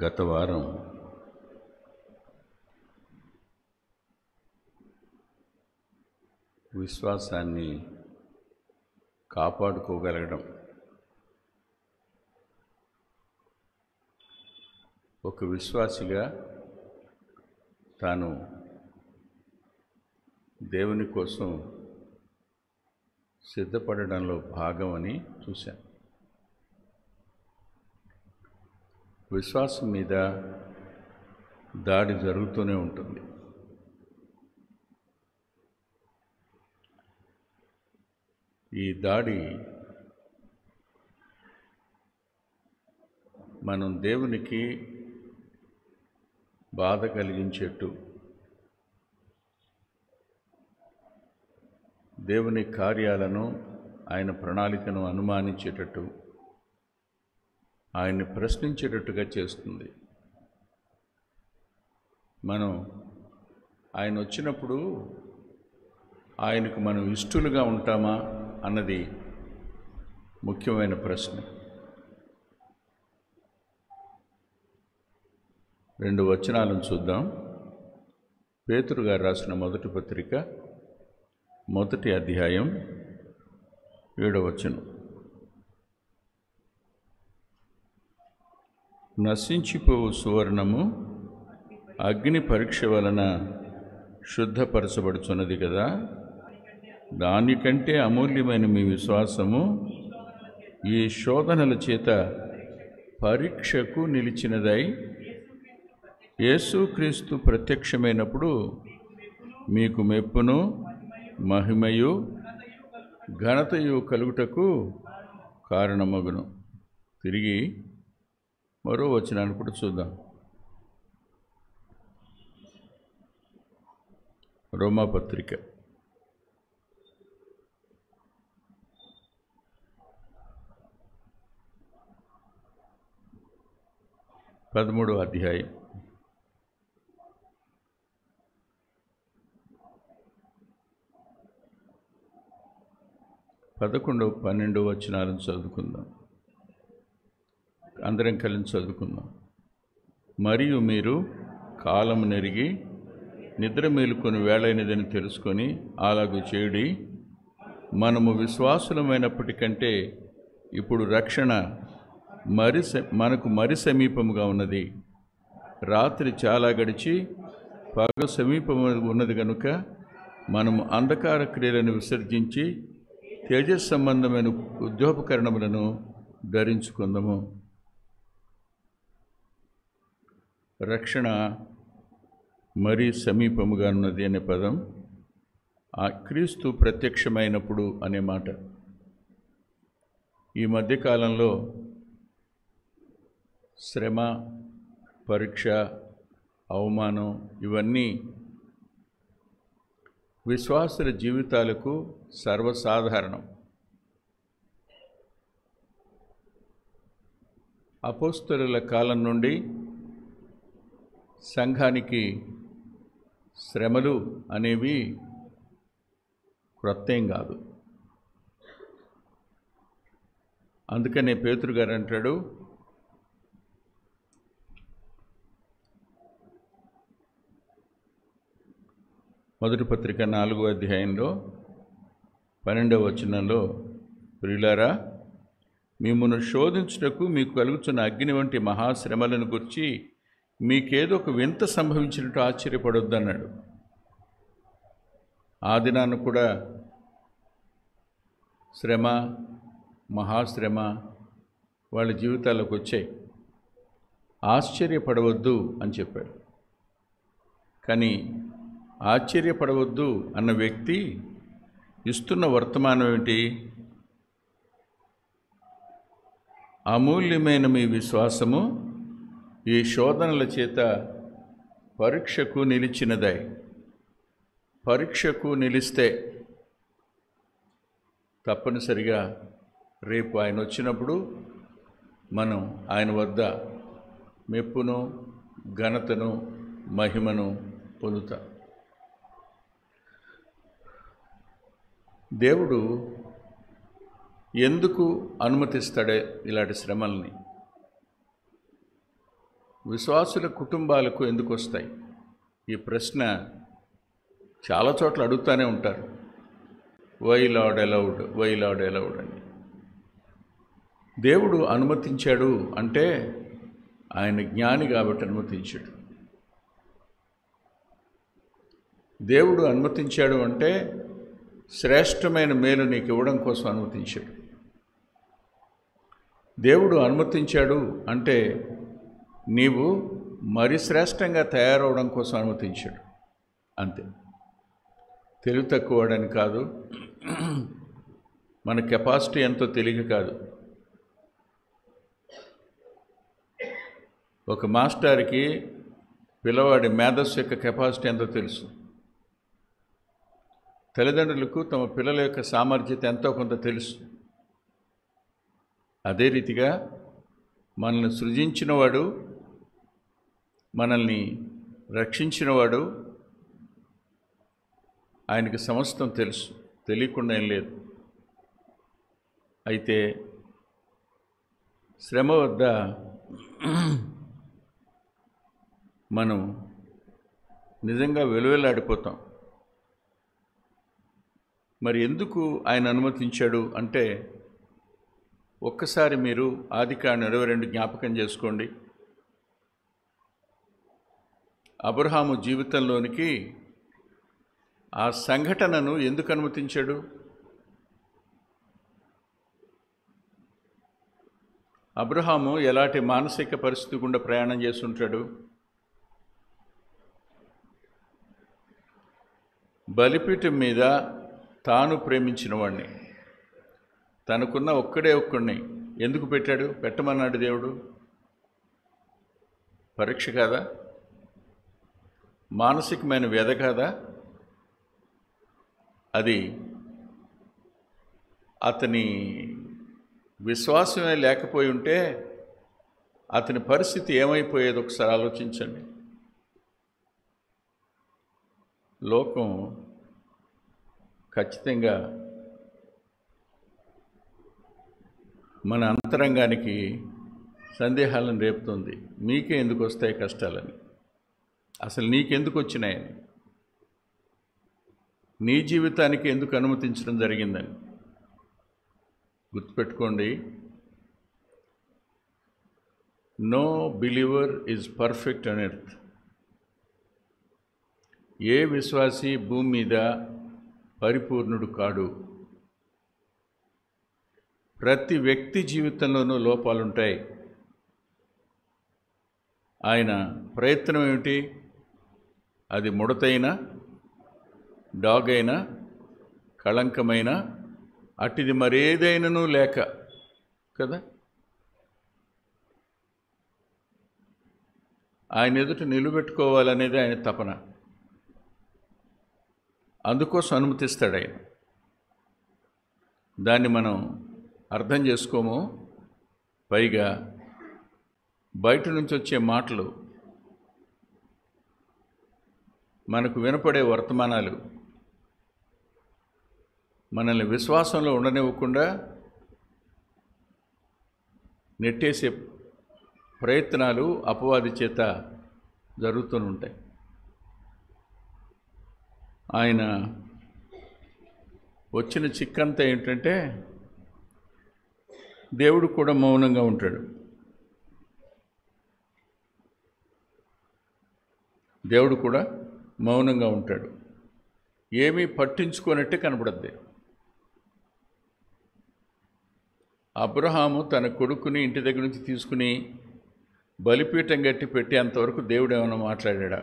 గత వారం విశ్వాసాన్ని కాపాడుకోగలగడం, ఒక విశ్వాసిగా తాను దేవుని కోసం సిద్ధపడడంలో భాగమని చూశాను. విశ్వాసం మీద దాడి జరుగుతూనే ఉంటుంది. ఈ దాడి మనం దేవునికి బాధ కలిగించేట్టు, దేవుని కార్యాలను, ఆయన ప్రణాళికను అనుమానించేటట్టు, ఆయన్ని ప్రశ్నించేటట్టుగా చేస్తుంది. మనం ఆయన వచ్చినప్పుడు ఆయనకు మనం ఇష్టలుగా ఉంటామా అన్నది ముఖ్యమైన ప్రశ్న. 2 వచనాలను చూద్దాం. పేతురు గారు రాసిన మొదటి పత్రిక 1వ అధ్యాయం 7వ వచనం. నశించిపోవు సువర్ణము అగ్ని పరీక్ష వలన శుద్ధపరచబడుచున్నది కదా, దానికంటే అమూల్యమైన మీ విశ్వాసము ఈ శోధనల చేత పరీక్షకు నిలిచినదై యేసుక్రీస్తు ప్రత్యక్షమైనప్పుడు మీకు మెప్పును, మహిమయు, ఘనతయు కలుగుటకు కారణమగును. తిరిగి మరో వచనాన్ని కూడా చూద్దాం. రోమాపత్రిక 13వ అధ్యాయం 11, 12 వచనాలను చదువుకుందాం. అందరం కలిసి చదువుకుందాం. మరియు మీరు కాలము నెరిగి నిద్ర మేలుకొని వేళైనదని తెలుసుకొని అలాగూ చేయుడి. మనము విశ్వాసులమైనప్పటికంటే ఇప్పుడు రక్షణ మనకు మరి సమీపముగా ఉన్నది. రాత్రి చాలా గడిచి పగలు సమీపము ఉన్నది కనుక మనము అంధకార క్రియలను విసర్జించి తేజస్ సంబంధమైన ఉద్యోగకరణములను ధరించుకుందాము. రక్షణ మరీ సమీపముగా ఉన్నది అనే పదం ఆ క్రీస్తు ప్రత్యక్షమైనప్పుడు అనే మాట. ఈ మధ్యకాలంలో శ్రమ, పరీక్ష, అవమానం ఇవన్నీ విశ్వాసుల జీవితాలకు సర్వసాధారణం. అపోస్తలుల కాలం నుండి సంఘానికి శ్రమలు అనేవి క్రొత్తేం కాదు. అందుకనే పేతురు గారు అంటాడు, మొదటి పత్రిక 4వ అధ్యాయంలో 12వ వచనంలో, ప్రియులారా, మిమ్మును శోధించుటకు మీకు కలుగుతున్న అగ్ని వంటి మహాశ్రమలను గురించి మీకేదో ఒక వింత సంభవించినట్టు ఆశ్చర్యపడొద్దన్నాడు. ఆ దినాన్ని కూడా శ్రమ, మహాశ్రమ వాళ్ళ జీవితాల్లోకి వచ్చాయి. ఆశ్చర్యపడవద్దు అని చెప్పాడు. కానీ ఆశ్చర్యపడవద్దు అన్న వ్యక్తి ఇస్తున్న వర్తమానం ఏమిటి? అమూల్యమైన మీ విశ్వాసము ఈ శోధనల చేత పరీక్షకు నిలిచినదై. పరీక్షకు నిలిస్తే తప్పనిసరిగా రేపు ఆయన వచ్చినప్పుడు మనం ఆయన వద్ద మెప్పును, ఘనతను, మహిమను పొందుతాం. దేవుడు ఎందుకు అనుమతిస్తాడే ఇలాంటి శ్రమల్ని? విశ్వాసుల కుటుంబాలకు ఎందుకు వస్తాయి? ఈ ప్రశ్న చాలా చోట్ల అడుగుతూనే ఉంటారు. వై లార్డ్ అలౌడ్ అని. దేవుడు అనుమతించాడు అంటే ఆయన జ్ఞాని కాబట్టి అనుమతించాడు. దేవుడు అనుమతించాడు అంటే శ్రేష్టమైన మేలు నీకు ఇవ్వడం కోసం అనుమతించాడు. దేవుడు అనుమతించాడు అంటే నీవు మరి శ్రేష్టంగా తయారవడం కోసం అనుమతించాడు. అంతే. తెలివి తక్కువడని కాదు, మన కెపాసిటీ ఎంతో తెలియక కాదు. ఒక మాస్టర్కి పిల్లవాడి మేధస్సు యొక్క కెపాసిటీ ఎంతో తెలుసు. తల్లిదండ్రులకు తమ పిల్లల యొక్క సామర్థ్యత ఎంతో కొంత తెలుసు. అదే రీతిగా మనల్ని సృజించినవాడు, మనల్ని రక్షించినవాడు, ఆయనకి సమస్తం తెలుసు, తెలియకుండా ఏం లేదు. అయితే శ్రమ వద్ద మనం నిజంగా వెలువెల్లాడిపోతాం. మరి ఎందుకు ఆయన అనుమతించాడు అంటే, ఒక్కసారి మీరు ఆదికాండం 22 జ్ఞాపకం చేసుకోండి. అబ్రహాము జీవితంలోనికి ఆ సంఘటనను ఎందుకు అనుమతించాడు? అబ్రహాము ఎలాంటి మానసిక పరిస్థితి గుండా ప్రయాణం చేస్తుంటాడు? బలిపీఠం మీద తాను ప్రేమించిన వాడిని, తనకున్న ఒక్కడిని ఎందుకు పెట్టాడు? పెట్టమన్నాడు దేవుడు. పరీక్ష కాదా? మానసికమైన వ్యధ కాదా? అది అతని విశ్వాసమే లేకపోయి ఉంటే అతని పరిస్థితి ఏమైపోయేది ఒకసారి ఆలోచించండి. లోకం ఖచ్చితంగా మన అంతరంగానికి సందేహాలను రేపుతుంది. మీకే ఎందుకు వస్తాయి కష్టాలని, అసలు నీకెందుకు వచ్చినాయని, నీ జీవితానికి ఎందుకు అనుమతించడం జరిగిందని గుర్తుపెట్టుకోండి. No believer is perfect on earth. ఏ విశ్వాసి భూమి మీద పరిపూర్ణుడు కాడు. ప్రతి వ్యక్తి జీవితంలోనూ లోపాలుంటాయి. ఆయన ప్రయత్నం ఏమిటి? అది ముడతైన, డాగైనా, కళంకమైన, అట్టిది మరేదైనను లేక కదా, ఆయన ఎదుట నిలబెట్టుకోవాలనేది ఆయన తపన. అందుకోసం అనుమతిస్తాడు ఆయన. దాన్ని మనం అర్థం చేసుకోము. పైగా బయట నుంచి వచ్చే మాటలు, మనకు వినపడే వర్తమానాలు మనల్ని విశ్వాసంలో ఉండనివ్వకుండా నెట్టేసే ప్రయత్నాలు అపవాది చేత జరుగుతూ ఉంటాయి. ఆయన వచ్చిన చిక్కంతా ఏంటంటే, దేవుడు కూడా మౌనంగా ఉంటాడు. దేవుడు కూడా మౌనంగా ఉంటాడు. ఏమీ పట్టించుకోనట్టే కనబడద్ది. అబ్రహాము తన కొడుకుని ఇంటి దగ్గర నుంచి తీసుకుని బలిపీఠం గట్టి పెట్టేంతవరకు దేవుడు ఏమైనా మాట్లాడా?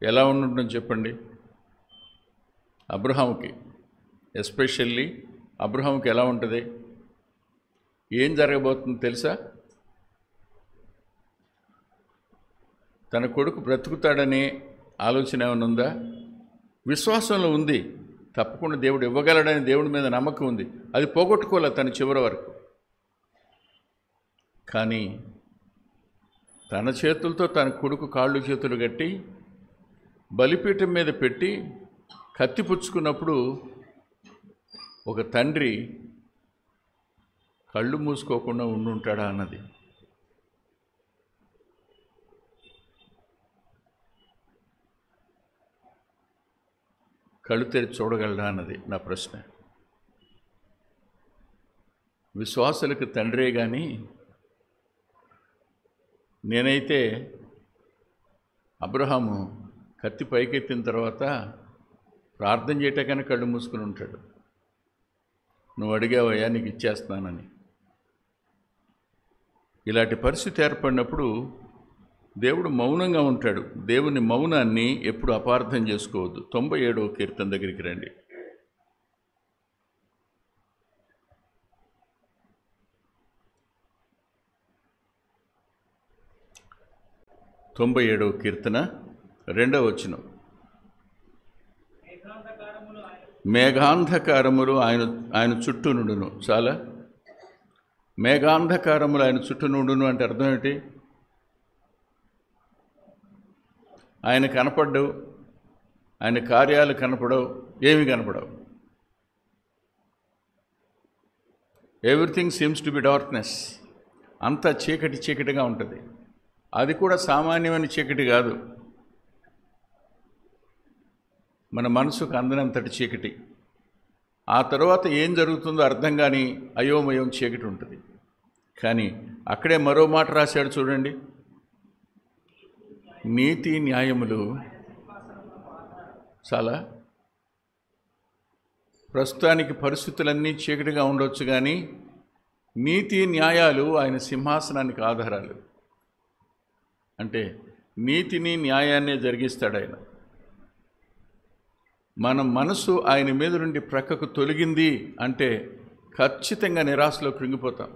ఎలా ఉంటుందని చెప్పండి. అబ్రహాముకి, ఎస్పెషల్లీ అబ్రహాముకి ఎలా ఉంటుంది? ఏం జరగబోతుందో తెలుసా? తన కొడుకు బ్రతుకుతాడనే ఆలోచన ఏమైనా ఉందా? విశ్వాసంలో ఉంది, తప్పకుండా దేవుడు ఇవ్వగలడని దేవుడి మీద నమ్మకం ఉంది. అది పోగొట్టుకోలే తన చివరి వరకు. కానీ తన చేతులతో తన కొడుకు కాళ్ళు చేతులు కట్టి బలిపీఠం మీద పెట్టి కత్తి పుచ్చుకున్నప్పుడు ఒక తండ్రి కళ్ళు మూసుకోకుండా ఉండుంటాడా అన్నది. కళ్ళు తెరిచి చూడగలడా అన్నది నా ప్రశ్న. విశ్వాసులకు తండ్రే కానీ నేనైతే అబ్రహాము కత్తి పైకెత్తిన తర్వాత ప్రార్థన చేయటాకనే కళ్ళు మూసుకుని ఉంటాడు. నువ్వు అడిగావయ్యా నీకు ఇచ్చేస్తున్నానని. ఇలాంటి పరిస్థితి ఏర్పడినప్పుడు దేవుడు మౌనంగా ఉంటాడు. దేవుని మౌనాన్ని ఎప్పుడు అపార్థం చేసుకోవద్దు. 97వ కీర్తన దగ్గరికి రండి. 97వ కీర్తన 2వ వచనం. మేఘాంధకారములు ఆయన చుట్టూ నుండును. చాలా మేఘాంధకారములు ఆయన చుట్టూ నుండును అంటే అర్థం ఏంటి? ఆయన కనపడ్డవు, ఆయన కార్యాలు కనపడవు, ఏమి కనపడవు. Everything seems to be darkness. అంతా చీకటి చీకటిగా ఉంటుంది. అది కూడా సామాన్యమైన చీకటి కాదు, మన మనసుకు అందనంతటి చీకటి. ఆ తర్వాత ఏం జరుగుతుందో అర్థం కాని అయోమయం చీకటి ఉంటుంది. కానీ అక్కడే మరో మాట రాశాడు చూడండి, నీతి న్యాయములు. చాలా ప్రస్తుతానికి పరిస్థితులన్నీ చీకటిగా ఉండొచ్చు, కానీ నీతి న్యాయాలు ఆయన సింహాసనానికి ఆధారాలు. అంటే నీతిని న్యాయాన్నే జరిగిస్తాడు ఆయన. మన మనసు ఆయన మీద నుండి ప్రక్కకు తొలగింది అంటే ఖచ్చితంగా నిరాశలో కృంగిపోతాం.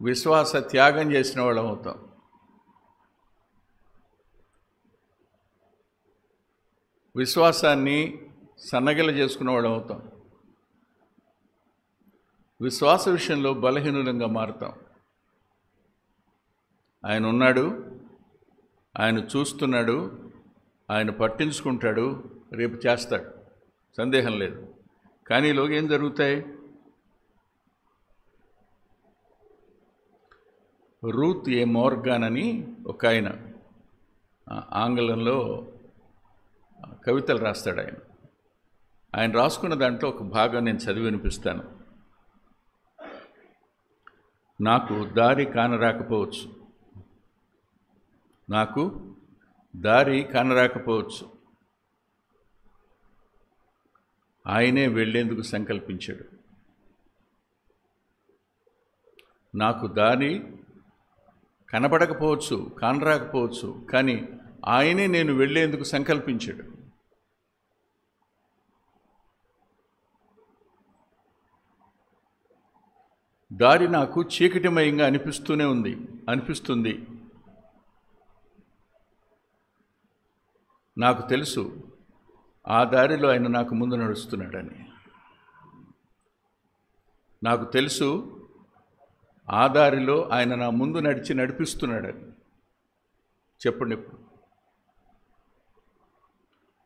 విశ్వాస త్యాగం చేసిన వాళ్ళం అవుతాం. విశ్వాసాన్ని సన్నగిల చేసుకున్న వాళ్ళం అవుతాం. విశ్వాస విషయంలో బలహీనులంగా మారుతాం. ఆయన ఉన్నాడు, ఆయన చూస్తున్నాడు, ఆయన పట్టించుకుంటాడు, రేపు చేస్తాడు, సందేహం లేదు. కానీ ఈలోగా ఏం జరుగుతాయి? రూత్ ఏ మోర్గాన్ అని ఒక ఆయన ఆంగ్లంలో కవితలు రాస్తాడు. ఆయన రాసుకున్న దాంట్లో ఒక భాగం నేను చదివి వినిపిస్తాను. నాకు దారి కానరాకపోవచ్చు, నాకు దారి కానరాకపోవచ్చు, ఆయనే వెళ్ళేందుకు సంకల్పించాడు. నాకు దారి కనబడకపోవచ్చు, కానరాకపోవచ్చు, కానీ ఆయనే నేను వెళ్ళేందుకు సంకల్పించాడు. దారి నాకు చీకటిమయంగా అనిపిస్తుంది. నాకు తెలుసు ఆ దారిలో ఆయన నాకు ముందు నడుస్తున్నాడని. నాకు తెలుసు ఆ దారిలో ఆయన నా ముందు నడిపిస్తున్నాడని. చెప్పండి ఇప్పుడు.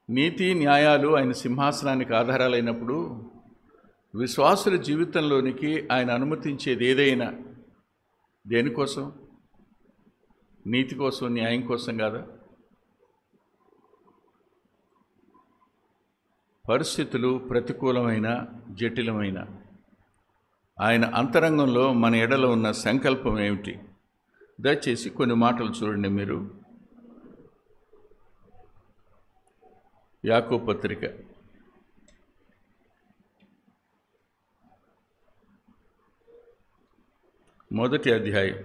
నీతి న్యాయాలు ఆయన సింహాసనానికి ఆధారాలైనప్పుడు విశ్వాసుల జీవితంలోనికి ఆయన అనుమతించేది ఏదైనా దేనికోసం? నీతి కోసం, న్యాయం కోసం కాదా? పరిస్థితులు ప్రతికూలమైన, జటిలమైన ఆయన అంతరంగంలో మన ఎడల ఉన్న సంకల్పం ఏమిటి? దయచేసి కొన్ని మాటలు చూడండి మీరు. యాకోబు పత్రిక 1వ అధ్యాయం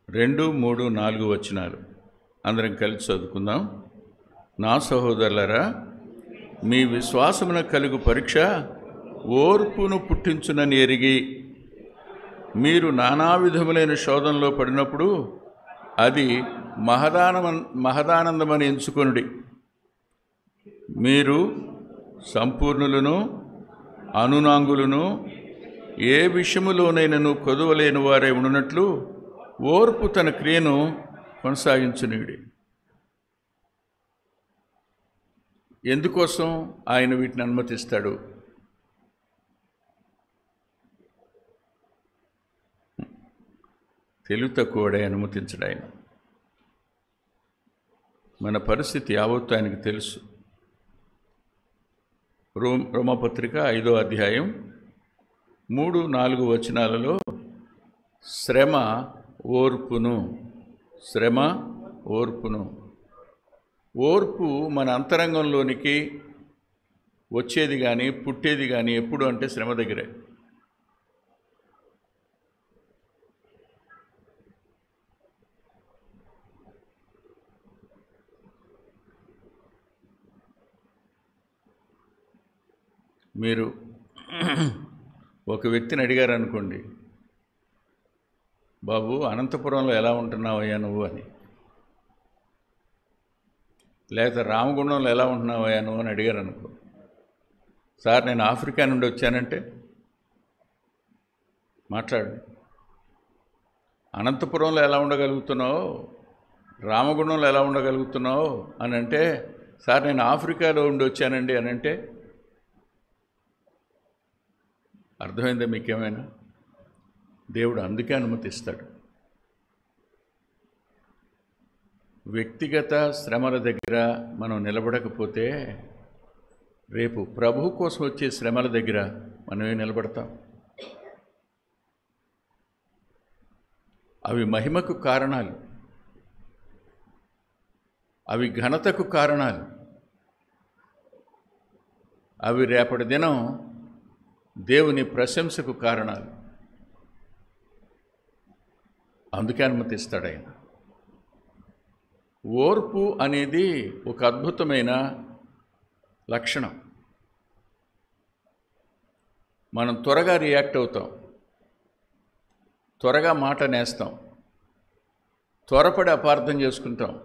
2, 3, 4 వచనాలు అందరం కలిసి చదువుకుందాం. నా సహోదరులారా, మీ విశ్వాసమున కలుగు పరీక్ష ఓర్పును పుట్టించునని ఎరిగి మీరు నానా విధములైన శోధనలో పడినప్పుడు అది మహదానందమని ఎంచుకొనుడి. మీరు సంపూర్ణులను అనునాంగులను ఏ విషయములోనైనను కొదవలేని వారే ఉండునట్లు ఓర్పు తన క్రియను కొనసాగించునీడి. ఎందుకోసం ఆయన వీటిని అనుమతిస్తాడు? తెలివి తక్కువడే అనుమతించడు ఆయన. మన పరిస్థితి యావత్తు ఆయనకు తెలుసు. రోమపత్రిక 5వ అధ్యాయం 3-4 వచనాలలో శ్రమ ఓర్పును. ఓర్పు మన అంతరంగంలోనికి వచ్చేది కానీ పుట్టేది కానీ ఎప్పుడు అంటే శ్రమ దగ్గరే. మీరు ఒక వ్యక్తిని అడిగారు అనుకోండి, బాబు అనంతపురంలో ఎలా ఉంటున్నావయ్యా నువ్వు అని, లేకపోతే రామగుండంలో ఎలా ఉంటున్నావయ్యా నువ్వు అని అడిగారు అనుకో. సార్ నేను ఆఫ్రికా నుండి వచ్చానంటే మాట్లాడు. అనంతపురంలో ఎలా ఉండగలుగుతున్నావు, రామగుండంలో ఎలా ఉండగలుగుతున్నావు అని అంటే, సార్ నేను ఆఫ్రికాలో ఉండి వచ్చానండి అని అంటే అర్థమైందా మీకేమైనా? దేవుడు అందుకే అనుమతిస్తాడు. వ్యక్తిగత శ్రమల దగ్గర మనం నిలబడకపోతే రేపు ప్రభువు కోసం వచ్చే శ్రమల దగ్గర మనమే నిలబడతాం. అవి మహిమకు కారణాలు, అవి ఘనతకు కారణాలు, అవి రేపటి దినం దేవుని ప్రశంసకు కారణాలు. అందుకే అనుమతిస్తాడు ఆయన. ఓర్పు అనేది ఒక అద్భుతమైన లక్షణం. మనం త్వరగా రియాక్ట్ అవుతాం, త్వరగా మాట నేస్తాం, త్వరపడి అపార్థం చేసుకుంటాం,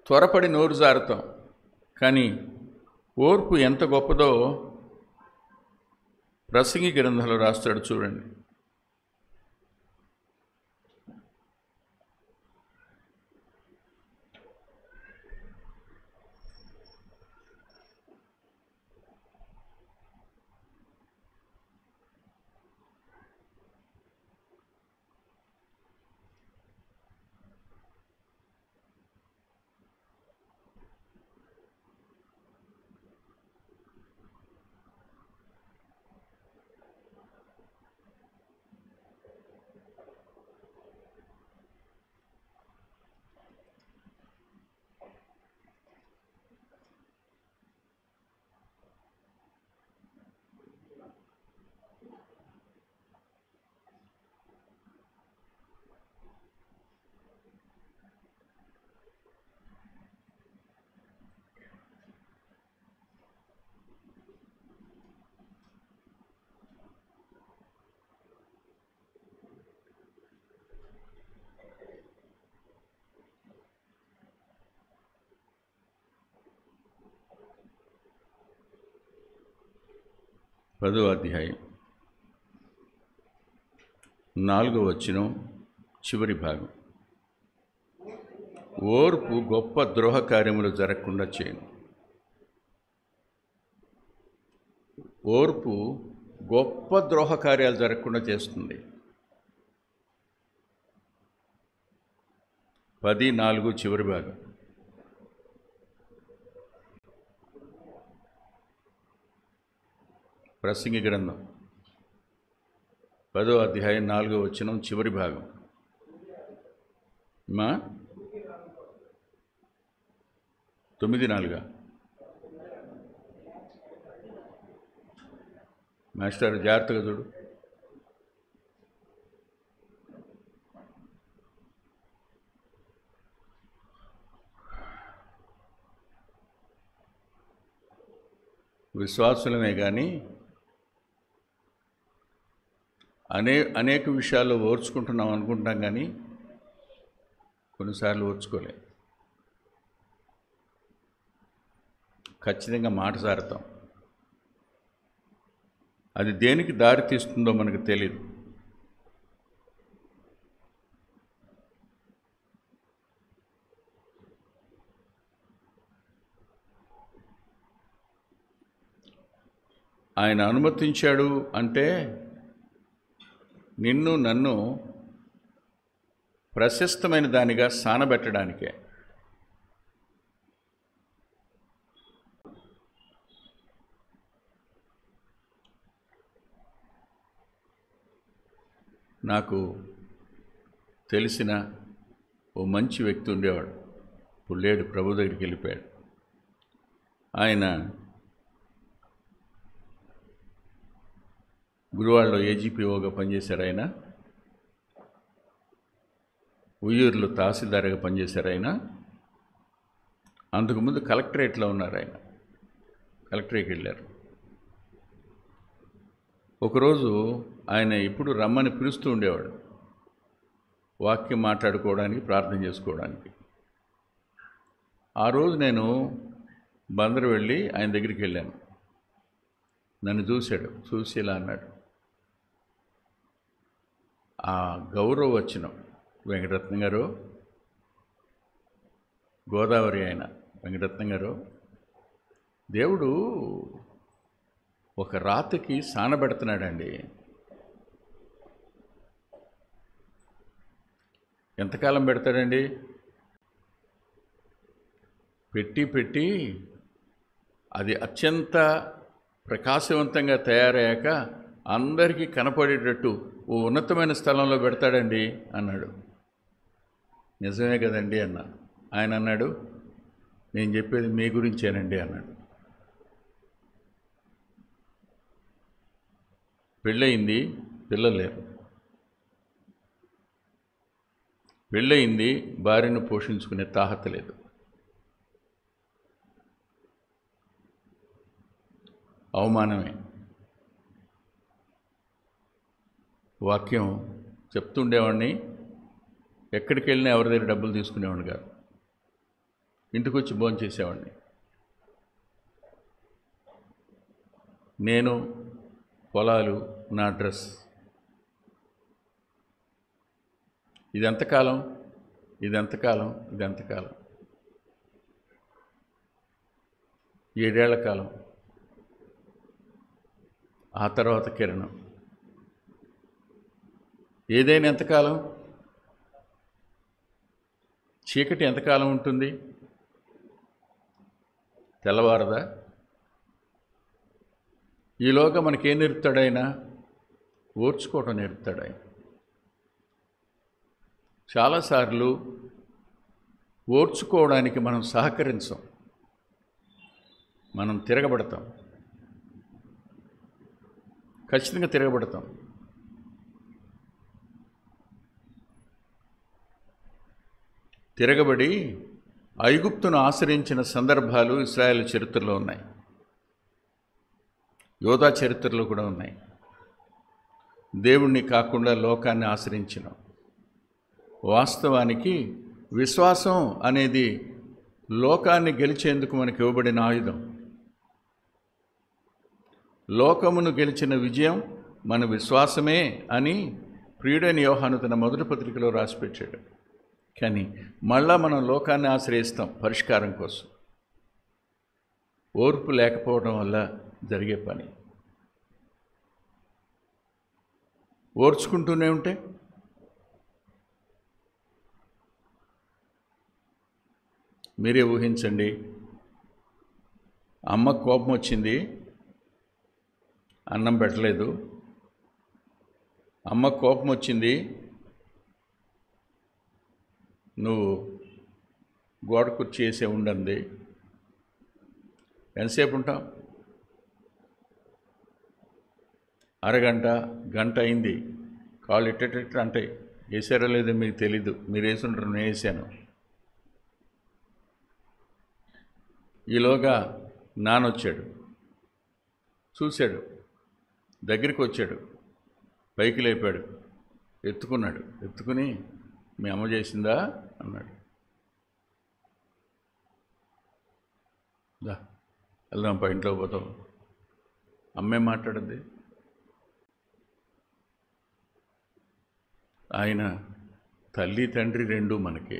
త్వరపడి నోరు జారుతాం. కానీ ఓర్పు ఎంత గొప్పదో ప్రసంగి గ్రంథంలో రాస్తాడు చూడండి. పదో అధ్యాయం 4వ వచనం చివరి భాగం. ఓర్పు గొప్ప ద్రోహ కార్యములు జరగకుండా చేయను. ఓర్పు గొప్ప ద్రోహ కార్యాలు జరగకుండా చేస్తుంది. 10:4 చివరి భాగం. ప్రసంగి గ్రంథం 10వ అధ్యాయం 4వ వచనం చివరి భాగం. 9:4 మాస్టర్ జాగ్రత్తగా చూడు. విశ్వాసులమే కానీ అనేక విషయాల్లో ఓర్చుకుంటున్నాం అనుకుంటాం, కానీ కొన్నిసార్లు ఓర్చుకోలే. ఖచ్చితంగా మాట సారుతాం. అది దేనికి దారి తీస్తుందో మనకు తెలియదు. ఆయన అనుమతించాడు అంటే నిన్ను నన్ను ప్రశస్తమైన దానిగా సానబెట్టడానికే. నాకు తెలిసిన ఓ మంచి వ్యక్తి ఉండేవాడు. ఇప్పుడు లేడు, ప్రభు దగ్గరికి వెళ్ళిపోయాడు. ఆయన గురువాడలో ఏజీపీఓగా పనిచేశారు. ఆయన ఉయ్యూరులో తహసీల్దార్గా పనిచేశారు. ఆయన అంతకుముందు కలెక్టరేట్లో ఉన్నారు. ఆయన కలెక్టరేట్కి వెళ్ళారు. ఒకరోజు ఆయన ఎప్పుడు రమ్మని పిలుస్తూ ఉండేవాడు, వాక్యం మాట్లాడుకోవడానికి, ప్రార్థన చేసుకోవడానికి. ఆ రోజు నేను బందరు వెళ్ళి ఆయన దగ్గరికి వెళ్ళాను. నన్ను చూశాడు. చూసి ఇలా అన్నాడు, ఆ గౌరవ వచనం వెంకటరత్నం గారు, గోదావరి ఆయన వెంకటరత్నం గారు, దేవుడు ఒక రాతికి సానబెడుతున్నాడండి. ఎంతకాలం పెడతాడండి? పెట్టి అది అత్యంత ప్రకాశవంతంగా తయారయ్యాక అందరికీ కనపడేటట్టు ఓ ఉన్నతమైన స్థలంలో పెడతాడండి అన్నాడు. నిజమే కదండి అన్నా. ఆయన అన్నాడు, నేను చెప్పేది మీ గురించేనండి అన్నాడు. పెళ్ళయింది, పిల్లలు లేరు. పెళ్ళయింది, భార్యను పోషించుకునే తాహత లేదు. అవమానమే. వాక్యం చెప్తుండేవాడిని, ఎక్కడికి వెళ్ళినా ఎవరి దగ్గర డబ్బులు తీసుకునేవాడిని కాదు. ఇంటికి వచ్చి భోజనం చేసేవాడిని. నేను, పొలాలు, నా డ్రెస్. ఇదెంతకాలం? 7 ఏళ్ల కాలం. ఆ తర్వాత కిరణం. ఏదైనా ఎంతకాలం? చీకటి ఎంతకాలం ఉంటుంది? తెల్లవారదా? ఈలోగా మనకేం నేర్పుతాడైనా? ఓర్చుకోవటం నేర్పుతాడు ఆయన. చాలాసార్లు ఓర్చుకోవడానికి మనం సహకరించం, మనం తిరగబడతాం. ఖచ్చితంగా తిరగబడతాం. తిరగబడి ఐగుప్తును ఆశ్రయించిన సందర్భాలు ఇశ్రాయేలు చరిత్రలో ఉన్నాయి, యోధా చరిత్రలో కూడా ఉన్నాయి. దేవుణ్ణి కాకుండా లోకాన్ని ఆశ్రయించిన. వాస్తవానికి విశ్వాసం అనేది లోకాన్ని గెలిచేందుకు మనకు ఇవ్వబడిన ఆయుధం. లోకమును గెలిచిన విజయం మన విశ్వాసమే అని ప్రియుడైన యోహాను తన మొదటి పత్రికలో రాసిపెట్టాడు. కానీ మళ్ళా మనం లోకాన్ని ఆశ్రయిస్తాం పరిష్కారం కోసం. ఓర్పు లేకపోవడం వల్ల జరిగే పని. ఓర్చుకుంటూనే ఉంటే మీరే ఊహించండి. అమ్మకు కోపం వచ్చింది, అన్నం పెట్టలేదు. అమ్మకు కోపం వచ్చింది, నువ్వు గోడ కుర్చీ వేసే ఉండండి. ఎంతసేపు ఉంటాం? అరగంట, గంట అయింది. కాళ్ళు ఇట్టేటట్టు అంటాయి. వేసారో లేదో మీకు తెలీదు, మీరు వేసుంటారు, నేను వేసాను. ఈలోగా నానొచ్చాడు, చూశాడు, దగ్గరికి వచ్చాడు, పైకి లేపాడు, ఎత్తుకున్నాడు. ఎత్తుకుని మీ అమ్మ చేసిందా అన్నాడు. దా వెళ్దాం, ఇంట్లో పోతాం. అమ్మే మాట్లాడింది. ఆయన తల్లి తండ్రి రెండు మనకి.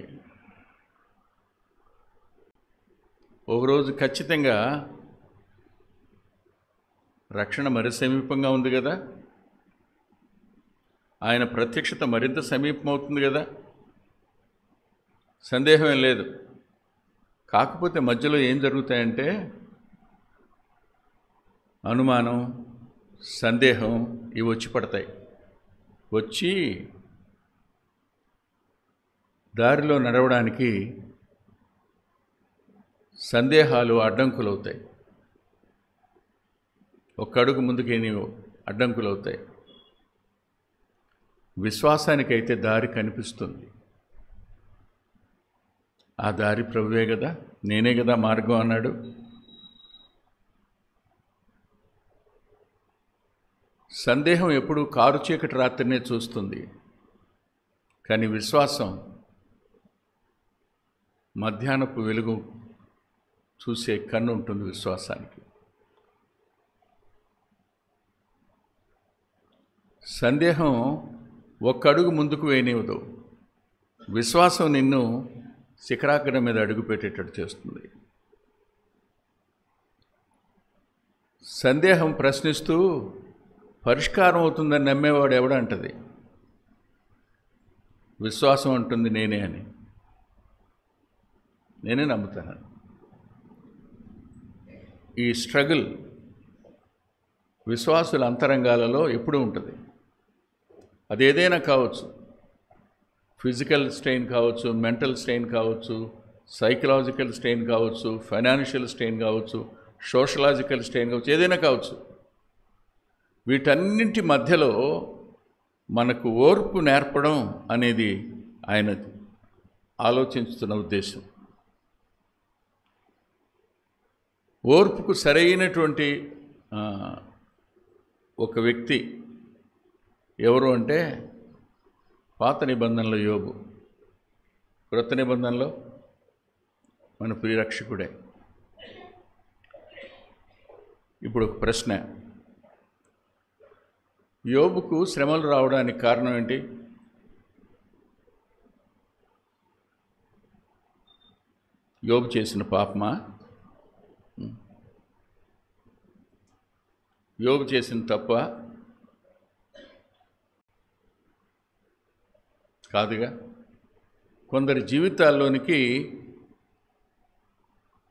ఒకరోజు ఖచ్చితంగా రక్షణ మరి సమీపంగా ఉంది కదా, ఆయన ప్రత్యక్షత మరింత సమీపమవుతుంది కదా, సందేహం లేదు. కాకపోతే మధ్యలో ఏం జరుగుతాయంటే అనుమానం, సందేహం ఇవి వచ్చి పడతాయి. వచ్చి దారిలో నడవడానికి సందేహాలు అడ్డంకులవుతాయి. ఒక్క అడుగు ముందుకే నీవు అడ్డంకులవుతాయి. విశ్వాసానికైతే దారి కనిపిస్తుంది. ఆ దారి ప్రభువే కదా, నేనే కదా మార్గం అన్నాడు. సందేహం ఎప్పుడు కారు చీకటి రాత్రినే చూస్తుంది, కానీ విశ్వాసం మధ్యాహ్నపు వెలుగు చూసే కన్ను ఉంటుంది విశ్వాసానికి. సందేహం ఒక్క అడుగు ముందుకు వేయనివ్వదు, విశ్వాసం నిన్ను శిఖరాగ్రం మీద అడుగు పెట్టేటట్టు చేస్తుంది. సందేహం ప్రశ్నిస్తూ పరిష్కారం అవుతుందని నమ్మేవాడు ఎవడంటది? విశ్వాసం అంటుంది నేనే అని. నేనే నమ్ముతాను. ఈ స్ట్రగుల్ విశ్వాసుల అంతరంగాలలో ఎప్పుడూ ఉంటుంది. అదేదైనా కావచ్చు, ఫిజికల్ స్ట్రెయిన్ కావచ్చు, మెంటల్ స్ట్రెయిన్ కావచ్చు, సైకలాజికల్ స్ట్రెయిన్ కావచ్చు, ఫైనాన్షియల్ స్ట్రెయిన్ కావచ్చు, సోషలాజికల్ స్ట్రెయిన్ కావచ్చు, ఏదైనా కావచ్చు. వీటన్నింటి మధ్యలో మనకు ఓర్పు నేర్పడం అనేది ఆయన ఆలోచిస్తున్న ఉద్దేశం. ఓర్పుకు సరైనటువంటి ఒక వ్యక్తి ఎవరు అంటే పాత నిబంధనలో యోబు, క్రొత్త నిబంధనలో మన ప్రియరక్షకుడే. ఇప్పుడు ఒక ప్రశ్న, యోబుకు శ్రమలు రావడానికి కారణం ఏంటి? యోబు చేసిన పాపమా? యోబు చేసిన తప్ప? కాదుగా. కొందరి జీవితాల్లోనికి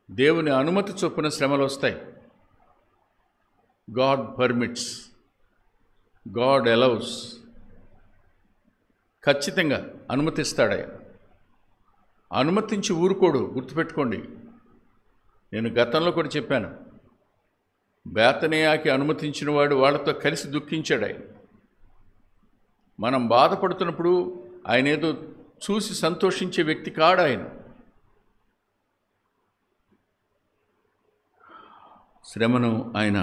దేవుని అనుమతి చొప్పున శ్రమలు వస్తాయి. God permits, God allows. ఖచ్చితంగా అనుమతిస్తాడు ఆయన. అనుమతించి ఊరుకోడు, గుర్తుపెట్టుకోండి. నేను గతంలో కూడా చెప్పాను, బేతనియాకి అనుమతించిన వాడు వాళ్ళతో కలిసి దుఃఖించాడు ఆయన. మనం బాధపడుతున్నప్పుడు ఆయన ఏదో చూసి సంతోషించే వ్యక్తి కాడు ఆయన. శ్రమను ఆయన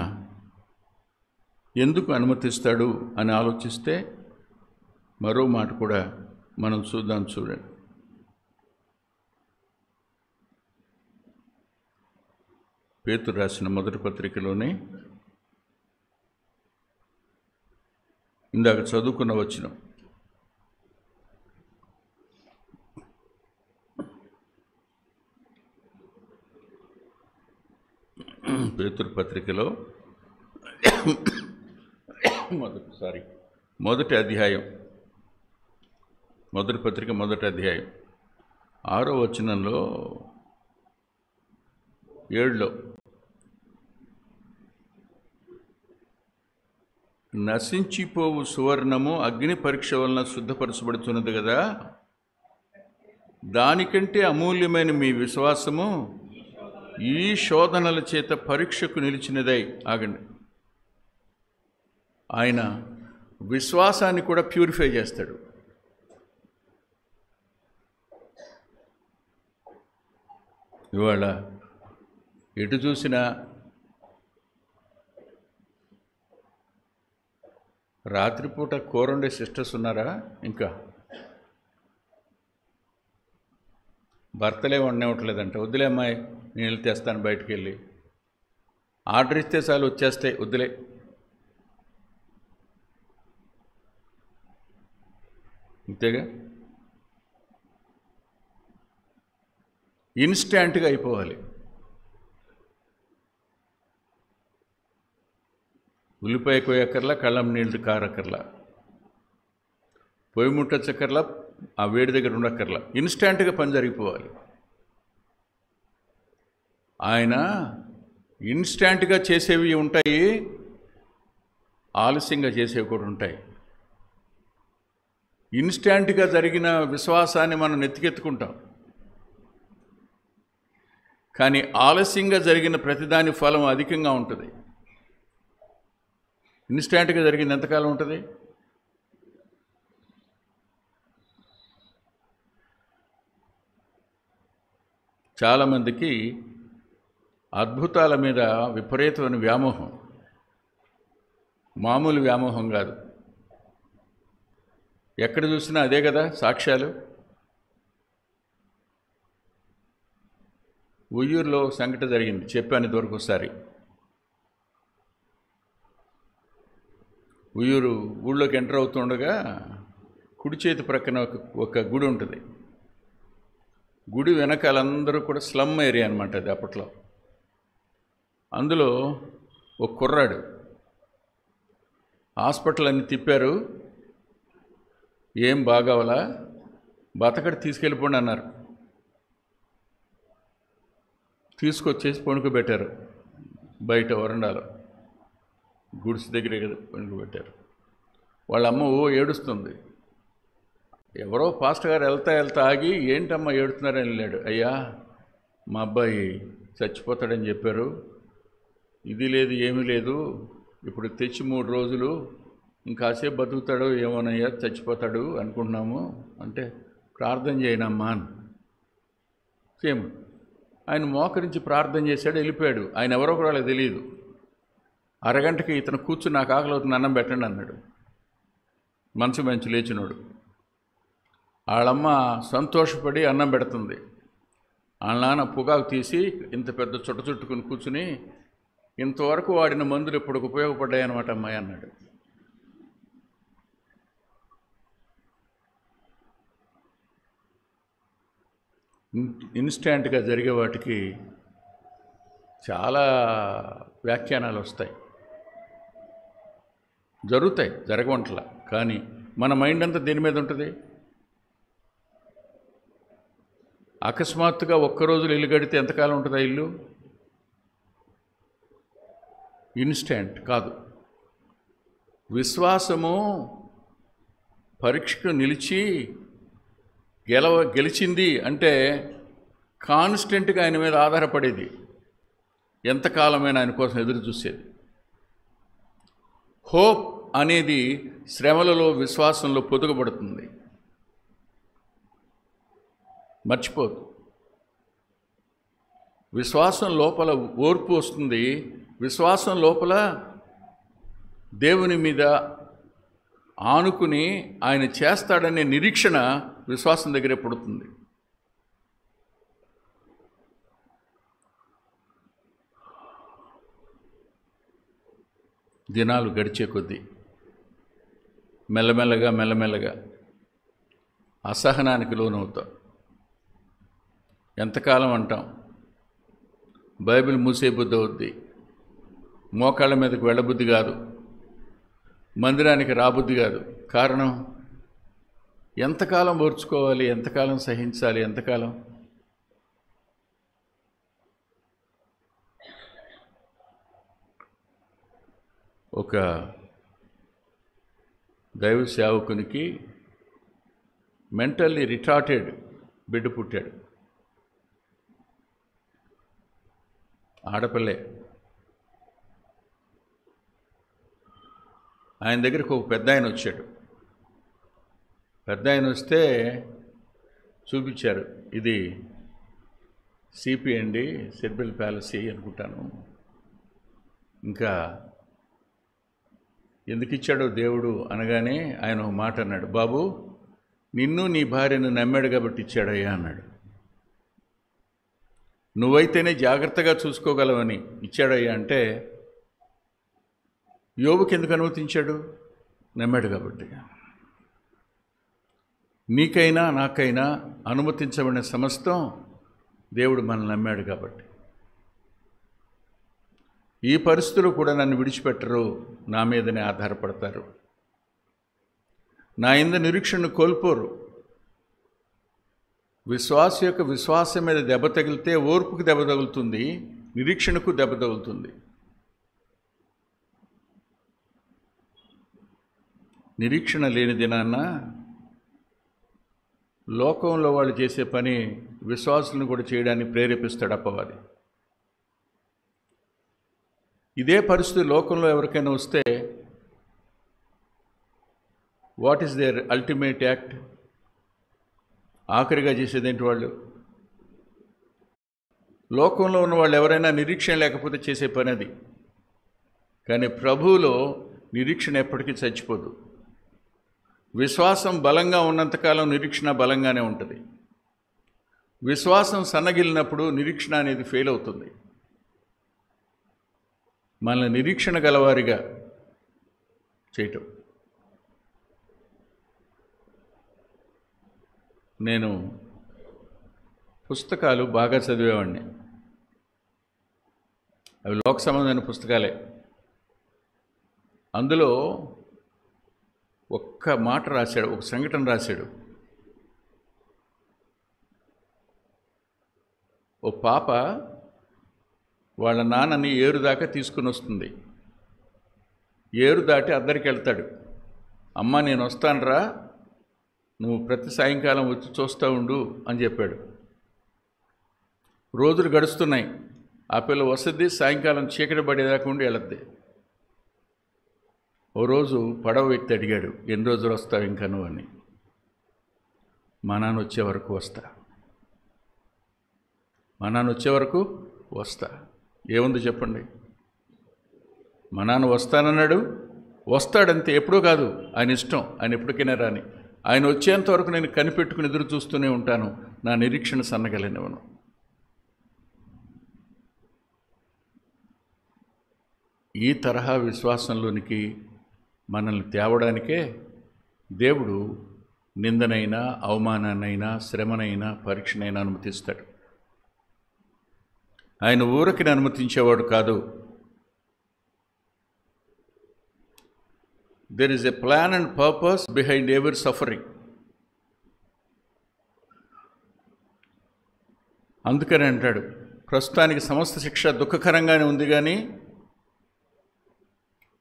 ఎందుకు అనుమతిస్తాడు అని ఆలోచిస్తే మరో మాట కూడా మనం చూద్దాం. చూడండి, పేతురు రాసిన మొదటి పత్రికలోనే ఇందాక చదువుకున్న వచనం, పేతురు పత్రికలో మొదటి అధ్యాయం, మొదటి పత్రిక మొదటి అధ్యాయం 6వ వచనంలో 7లో నశించిపోవు సువర్ణము అగ్ని పరీక్ష వలన శుద్ధపరచబడుతున్నది కదా, దానికంటే అమూల్యమైన మీ విశ్వాసము ఈ శోధనల చేత పరీక్షకు నిలిచినదై. ఆగండి, ఆయన విశ్వాసాన్ని కూడా ప్యూరిఫై చేస్తాడు. ఇవాళ ఎటు చూసినా రాత్రిపూట కూరండే సిస్టర్స్ ఉన్నారా? ఇంకా భర్తలే వండనివ్వట్లేదంట. వద్దులే అమ్మాయి, నేను వెళ్ళి తెస్తాను బయటికి వెళ్ళి. ఆర్డర్ ఇస్తే చాలు వచ్చేస్తాయి, వద్దులే. అంతేగా. ఇన్స్టాంట్గా అయిపోవాలి. ఉల్లిపాయ కోయక్కర్లా, కళ్ళం నీళ్ళు కారక్కర్లా, పొయ్యి ముట్టచ్చక్కర్లా, ఆ వేడి దగ్గర ఉండక్కర్లా, ఇన్స్టాంట్గా పని జరిగిపోవాలి. ఆయన ఇన్స్టాంట్గా చేసేవి ఉంటాయి, ఆలస్యంగా చేసేవి కూడా ఉంటాయి. ఇన్స్టాంట్గా జరిగిన విశ్వాసాన్ని మనం నెత్తికెత్తుకుంటాం, కానీ ఆలస్యంగా జరిగిన ప్రతిదాని ఫలం అధికంగా ఉంటుంది. ఇన్స్టాంట్గా జరిగింది ఎంతకాలం ఉంటుంది? చాలామందికి అద్భుతాల మీద విపరీతమైన వ్యామోహం, మామూలు వ్యామోహం కాదు. ఎక్కడ చూసినా అదే కదా సాక్ష్యాలు. ఉయ్యూరులో సంఘటన జరిగింది, చెప్పాను ఇదివరకు ఒకసారి. ఉయ్యూరు ఊళ్ళోకి ఎంటర్ అవుతుండగా కుడి చేతి ప్రక్కన ఒక గుడి ఉంటుంది. గుడి వెనకాలందరూ కూడా స్లమ్ ఏరియా అనమాట అది అప్పట్లో. అందులో ఒక కుర్రాడు హాస్పిటల్ అన్ని తిప్పారు, ఏం బాగావలా, బతకడి తీసుకెళ్ళిపోండి అన్నారు. తీసుకొచ్చేసి పడుకోబెట్టారు బయట వరండాలో, గుడిసి దగ్గరే కదా పడుకోబెట్టారు. వాళ్ళ అమ్మ ఏడుస్తుంది. ఎవరో పాస్టర్ గారు వెళ్తా ఆగి, ఏంటమ్మా ఏడుతున్నారని వెళ్ళాడు. అయ్యా, మా అబ్బాయి చచ్చిపోతాడని చెప్పారు, ఇది లేదు ఏమీ లేదు, ఇప్పుడు తెచ్చి 3 రోజులు, ఇంకాసేపు బతుకుతాడో ఏమోనయ్యా, చచ్చిపోతాడు అనుకుంటున్నాము అంటే, ప్రార్థన చేయనమ్మా అని. సేమ్ ఆయన మోకరించి ప్రార్థన చేశాడు, వెళ్ళిపోయాడు. ఆయన ఎవరో కూడా వాళ్ళకి తెలియదు. అరగంటకి ఇతను కూర్చుని నాకు ఆకలి అవుతుంది, అన్నం పెట్టండి అన్నాడు. మనసు మంచి లేచినోడు. వాళ్ళమ్మ సంతోషపడి అన్నం పెడుతుంది. వాళ్ళ నాన్న పొగాకు తీసి ఇంత పెద్ద చుట్టుకుని కూర్చుని, ఇంతవరకు వాడిన మందులు ఇప్పుడు ఉపయోగపడ్డాయి అన్నమాట అమ్మాయి అన్నాడు. ఇన్స్టాంట్గా జరిగే వాటికి చాలా వ్యాఖ్యానాలు వస్తాయి, జరుగుతాయి, జరగవంటలా. కానీ మన మైండ్ అంతా దేని మీద ఉంటుంది? అకస్మాత్తుగా ఒక్కరోజులో ఇల్లు గడితే ఎంతకాలం ఉంటుందా ఇల్లు? ఇన్స్టాంట్ కాదు. విశ్వాసము పరీక్షకు నిలిచి గెలిచింది అంటే కాన్స్టెంట్గా ఆయన మీద ఆధారపడేది, ఎంతకాలమైనా ఆయన కోసం ఎదురు చూసేది. హోప్ అనేది శ్రమలలో విశ్వాసంలో పొదుగబడుతుంది, మర్చిపోదు. విశ్వాసం లోపల ఓర్పు వస్తుంది, విశ్వాసం లోపల దేవుని మీద ఆనుకుని ఆయన చేస్తాడనే నిరీక్షణ విశ్వాసం దగ్గరే పుడుతుంది. దినాలు గడిచే కొద్దీ మెల్లమెల్లగా అసహనానికి లోనవుతాం. ఎంతకాలం అంటాం? బైబిల్ మూసే బుద్ధి అవుద్ది, మోకాళ్ళ మీదకి వెళ్ళబుద్ధి కాదు, మందిరానికి రాబుద్ధి కాదు. కారణం, ఎంతకాలం ఓర్చుకోవాలి, ఎంతకాలం సహించాలి, ఎంతకాలం? ఒక దైవ సేవకునికి మెంటల్లీ రిటార్టెడ్ బిడ్డ పుట్టాడు, ఆడపిల్లే. ఆయన దగ్గరికి ఒక పెద్ద ఆయన వచ్చాడు. పెద్ద ఆయన వస్తే చూపించారు, ఇది సిపి అండి, సెర్బెల్ ప్యాలసీ అనుకుంటాను. ఇంకా ఎందుకు ఇచ్చాడో దేవుడు అనగానే ఆయన ఒక మాట అన్నాడు, బాబు నిన్ను నీ భార్యను నమ్మాడు కాబట్టి ఇచ్చాడయ్యా అన్నాడు. నువ్వైతేనే జాగ్రత్తగా చూసుకోగలవని ఇచ్చాడయ్యా అంటే, యోబుకి ఎందుకు అనుమతించాడు? నమ్మాడు కాబట్టి. నీకైనా నాకైనా అనుమతించబడిన సమస్తం దేవుడు మనల్ని నమ్మాడు కాబట్టి. ఈ పరిస్థితులు కూడా నన్ను విడిచిపెట్టరు, నా మీదనే ఆధారపడతారు, నా యందు నిరీక్షణను కోల్పోరు. విశ్వాసం మీద దెబ్బ తగిలితే ఓర్పుకు దెబ్బ తగులుతుంది, నిరీక్షణకు దెబ్బ తగులుతుంది. నిరీక్షణ లేని దినాన్న లోకంలో వాళ్ళు చేసే పని విశ్వాసులను కూడా చేయడానికి ప్రేరేపిస్తాడు అపవాది. ఇదే పరిస్థితి లోకంలో ఎవరికైనా వస్తే what is there ultimate act? ఆఖరిగా చేసేదేంటి వాళ్ళు? లోకంలో ఉన్న వాళ్ళు ఎవరైనా నిరీక్షణ లేకపోతే చేసే పని అది. కానీ ప్రభువులో నిరీక్షణ ఎప్పటికీ చచ్చిపోదు. విశ్వాసం బలంగా ఉన్నంతకాలం నిరీక్షణ బలంగానే ఉంటుంది. విశ్వాసం సన్నగిలినప్పుడు నిరీక్షణ అనేది ఫెయిల్ అవుతుంది. మనల్ని నిరీక్షణ గలవారిగా చేయటం. నేను పుస్తకాలు బాగా చదివేవాడిని. అవి లోక సంబంధమైన పుస్తకాలే. అందులో ఒక్క మాట రాశాడు, ఒక సంఘటన రాశాడు. ఓ పాప వాళ్ళ నాన్నని ఏరు దాకా తీసుకుని వస్తుంది. ఏరు దాటి అద్దరికి వెళ్తాడు. అమ్మ నేను వస్తానురా, నువ్వు ప్రతి సాయంకాలం వచ్చి చూస్తూ ఉండు అని చెప్పాడు. రోజులు గడుస్తున్నాయి. ఆ పిల్ల వసద్ది, సాయంకాలం చీకటి పడేదాకా ఉండి వెళ్ళద్ది. ఓ రోజు పడవ వ్యక్తి అడిగాడు, ఎన్ని రోజులు వస్తావు ఇంకా నువ్వు అని. మా నాన్న వచ్చే వరకు వస్తా, మా నాన్న వచ్చే వరకు వస్తా. ఏముంది చెప్పండి? మా నాన్న వస్తానన్నాడు, వస్తాడంతే. ఎప్పుడూ కాదు, ఆయన ఇష్టం, ఆయన ఎప్పటికైనా రాని. ఆయన వచ్చేంత వరకు నేను కనిపెట్టుకుని ఎదురు చూస్తూనే ఉంటాను. నా నిరీక్షణ సన్నగలనివ్వను. ఈ తరహా విశ్వాసంలోనికి మనల్ని తేవడానికే దేవుడు నిందనైనా, అవమానాన్నైనా, శ్రమనైనా, పరీక్షనైనా అనుమతిస్తాడు. ఆయన ఊరకిని అనుమతించేవాడు కాదు. There is a plan and purpose behind every suffering. అందుకని అంటాడు, ప్రస్తుతానికి సమస్త శిక్ష దుఃఖకరంగానే ఉంది, కానీ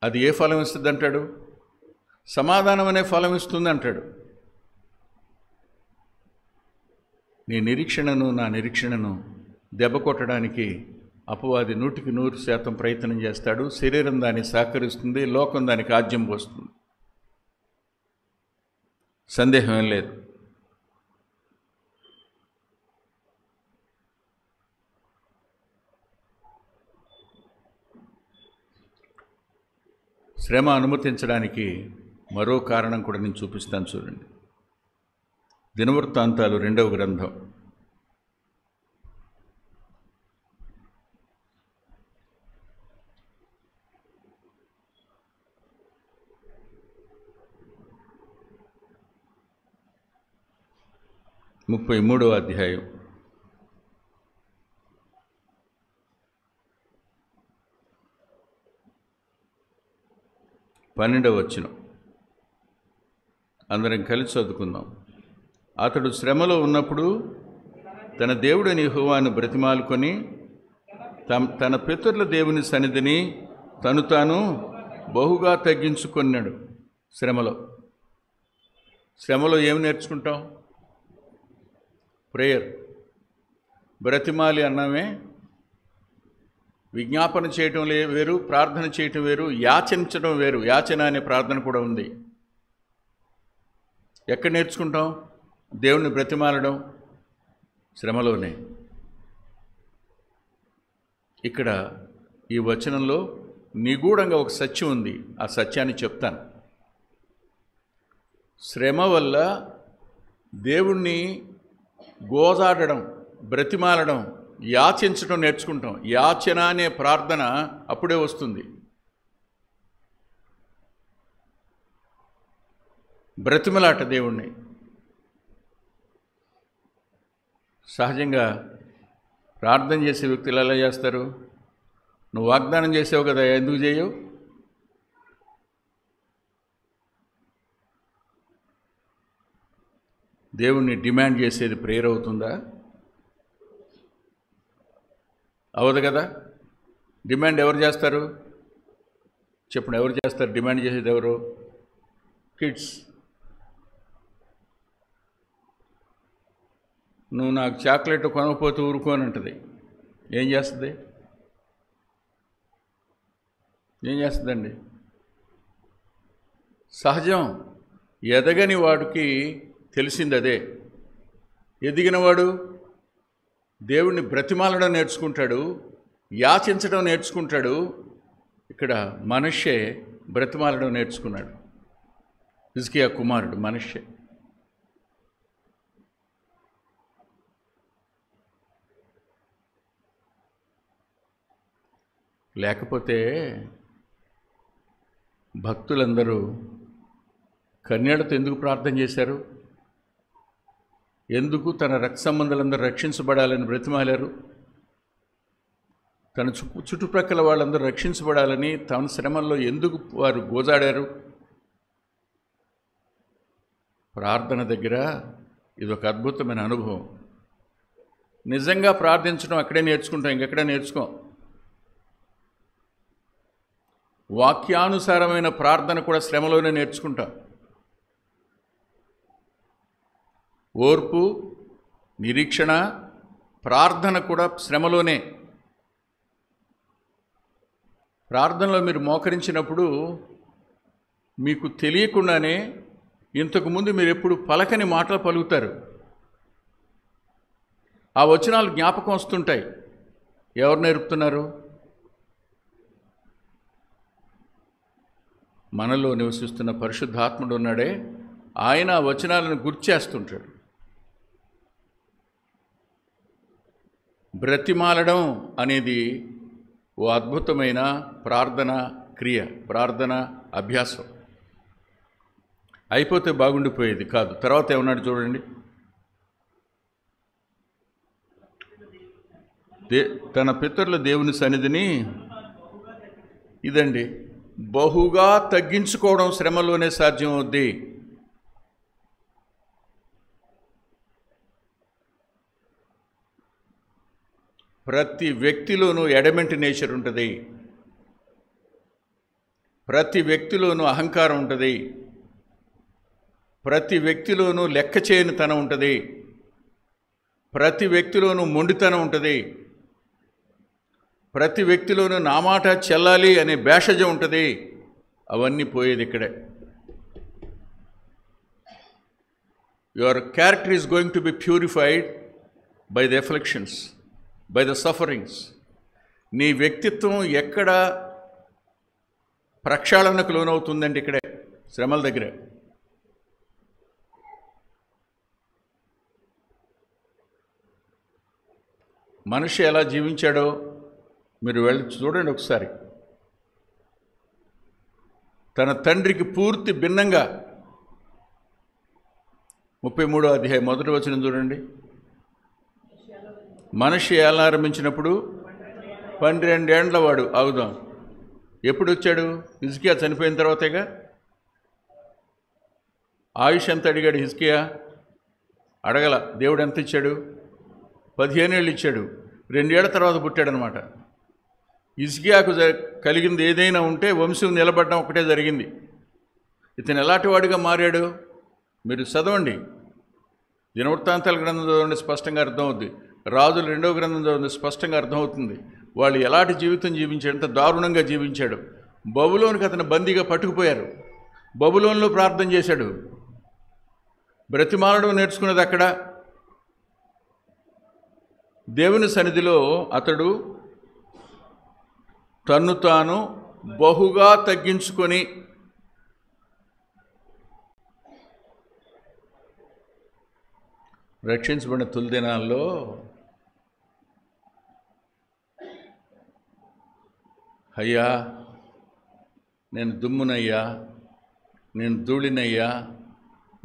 అది ఏ ఫలం ఇస్తుంది అంటాడు? సమాధానం అనే ఫలం ఇస్తుంది అంటాడు. నీ నిరీక్షణను, నా నిరీక్షణను దెబ్బ కొట్టడానికి అపవాది 100% ప్రయత్నం చేస్తాడు. శరీరం దాన్ని సహకరిస్తుంది, లోకం దానికి ఆజ్యం పోస్తుంది. సందేహం ఏం లేదు. శ్రమ అనుమతించడానికి మరో కారణం కూడా నేను చూపిస్తాను, చూడండి. దినవృత్తాంతాలు 2వ గ్రంథం 33వ అధ్యాయం 12వ వచనం. అందరం కలిసి చదువుకుందాం. అతడు శ్రమలో ఉన్నప్పుడు తన దేవుడైన యెహోవాను బ్రతిమాలుకొని తన పితరుల దేవుని సన్నిధిని తాను బహుగా తగ్గించుకున్నాడు. శ్రమలో ఏమి నేర్చుకుంటాం? ప్రేయర్. బ్రతిమాలి అన్నామే. విజ్ఞాపన చేయటం వేరు, ప్రార్థన చేయటం వేరు, యాచించడం వేరు. యాచన అనే ప్రార్థన కూడా ఉంది. ఎక్కడ నేర్చుకుంటాం? దేవుణ్ణి బ్రతిమాలడం శ్రమలోనే. ఇక్కడ ఈ వచనంలో నిగూఢంగా ఒక సత్యం ఉంది. ఆ సత్యాన్ని చెప్తాను. శ్రమ వల్ల దేవుణ్ణి గోజాడడం, బ్రతిమాలడం, యాచించడం నేర్చుకుంటాం. యాచన అనే ప్రార్థన అప్పుడే వస్తుంది. బ్రతిమలాట దేవుణ్ణి. సహజంగా ప్రార్థన చేసే వ్యక్తులు ఎలా చేస్తారు? నువ్వు వాగ్దానం చేసావు కదా, ఎందుకు చేయవు? దేవుణ్ణి డిమాండ్ చేసేది ప్రేయర్ అవుతుందా? అవదు కదా. డిమాండ్ ఎవరు చేస్తారు చెప్పండి? ఎవరు చేస్తారు? డిమాండ్ చేసేది ఎవరు? కిడ్స్. నువ్వు నాకు చాక్లెట్ కొనకపోతే ఊరుకోని అంటది. ఏం చేస్తుంది? ఏం చేస్తుందండి? సహజం. ఎదగని వాడికి తెలిసింది అదే. ఎదిగినవాడు దేవుణ్ణి బ్రతిమాలడం నేర్చుకుంటాడు, యాచించడం నేర్చుకుంటాడు. ఇక్కడ మనష్షే బ్రతిమాలడం నేర్చుకున్నాడు. హిజ్కియా కుమారుడు మనష్షే. లేకపోతే భక్తులందరూ కన్యడతో ఎందుకు ప్రార్థన చేశారు? ఎందుకు తన రక్త సంబంధాలందరూ రక్షించబడాలని బ్రతిమాలారు? తన చుట్టుప్రక్కల వాళ్ళందరూ రక్షించబడాలని తన శ్రమల్లో ఎందుకు వారు గోజాడారు? ప్రార్థన దగ్గర ఇదొక అద్భుతమైన అనుభవం. నిజంగా ప్రార్థించడం అక్కడే నేర్చుకుంటాం, ఇంకెక్కడే నేర్చుకోం. వాక్యానుసారమైన ప్రార్థన కూడా శ్రమలోనే నేర్చుకుంటాం. ఓర్పు, నిరీక్షణ, ప్రార్థన కూడా శ్రమలోనే. ప్రార్థనలో మీరు మోకరించినప్పుడు మీకు తెలియకుండానే ఇంతకుముందు మీరు ఎప్పుడు పలకని మాటలు పలుకుతారు. ఆ వచనాలు జ్ఞాపకం వస్తుంటాయి. ఎవరు నేర్పుతున్నారు? మనలో నివసిస్తున్న పరిశుద్ధాత్ముడు ఉన్నాడే, ఆయన ఆ వచనాలను గుర్చేస్తుంటాడు. బ్రతిమాలడం అనేది ఓ అద్భుతమైన ప్రార్థన క్రియ, ప్రార్థన అభ్యాసం. అయిపోతే బాగుండిపోయేది కాదు. తర్వాత ఏమన్నాడు చూడండి. తన పితరుల దేవుని సన్నిధిని, ఇదండి, బహుగా తగ్గించుకోవడం శ్రమలోనే సాధ్యం అవుద్ది. ప్రతి వ్యక్తిలోనూ ఎడమెంట్ నేచర్ ఉంటుంది. ప్రతి వ్యక్తిలోనూ అహంకారం ఉంటుంది. ప్రతి వ్యక్తిలోనూ లెక్క చేయనితనం ఉంటుంది. ప్రతి వ్యక్తిలోనూ మొండితనం ఉంటుంది. ప్రతి వ్యక్తిలోనూ నా మాట చెల్లాలి అనే భేషజం ఉంటుంది. అవన్నీ పోయేది ఇక్కడే. Your character is going to be purified by the afflictions, by the sufferings. నీ వ్యక్తిత్వం ఎక్కడ ప్రక్షాళనకు లోనవుతుందంటే ఇక్కడే, శ్రమల దగ్గరే. మనిషి ఎలా జీవించాడో మీరు వెళ్ళి చూడండి ఒకసారి. తన తండ్రికి పూర్తి భిన్నంగా. 33వ అధ్యాయం 1వ వచనం చూడండి. మనిషి ఏలారంభించినప్పుడు 12 ఏండ్ల వాడు ఆగుదాం. ఎప్పుడు వచ్చాడు? హిజ్కియా చనిపోయిన తర్వాతేగా. ఆయుష్ ఎంత అడిగాడు హిజ్కియా? అడగల. దేవుడు ఎంత ఇచ్చాడు? 15 ఏళ్ళు ఇచ్చాడు. 2 ఏళ్ల తర్వాత పుట్టాడనమాట. హిజ్కియాకు కలిగింది ఏదైనా ఉంటే వంశం నిలబడడం ఒకటే జరిగింది. ఇతను ఎలాంటి వాడిగా మారాడు? మీరు చదవండి, దినవృత్తాంతాల గ్రంథం చదవండి, స్పష్టంగా అర్థమవుద్ది. రాజుల 2వ గ్రంథం చదవండి, స్పష్టంగా అర్థమవుతుంది. వాళ్ళు ఎలాంటి జీవితం జీవించాడు, ఎంత దారుణంగా జీవించాడు. బబులోనికి అతను బందీగా పట్టుకుపోయారు. బబులోన్లో ప్రార్థన చేశాడు. బ్రతిమాలడం నేర్చుకున్నది అక్కడ. దేవుని సన్నిధిలో అతడు తన్ను తాను బహుగా తగ్గించుకొని రక్షించబడిన తొలి దినాల్లో అయ్యా నేను దుమ్మునయ్యా, నేను ధూళినయ్యా,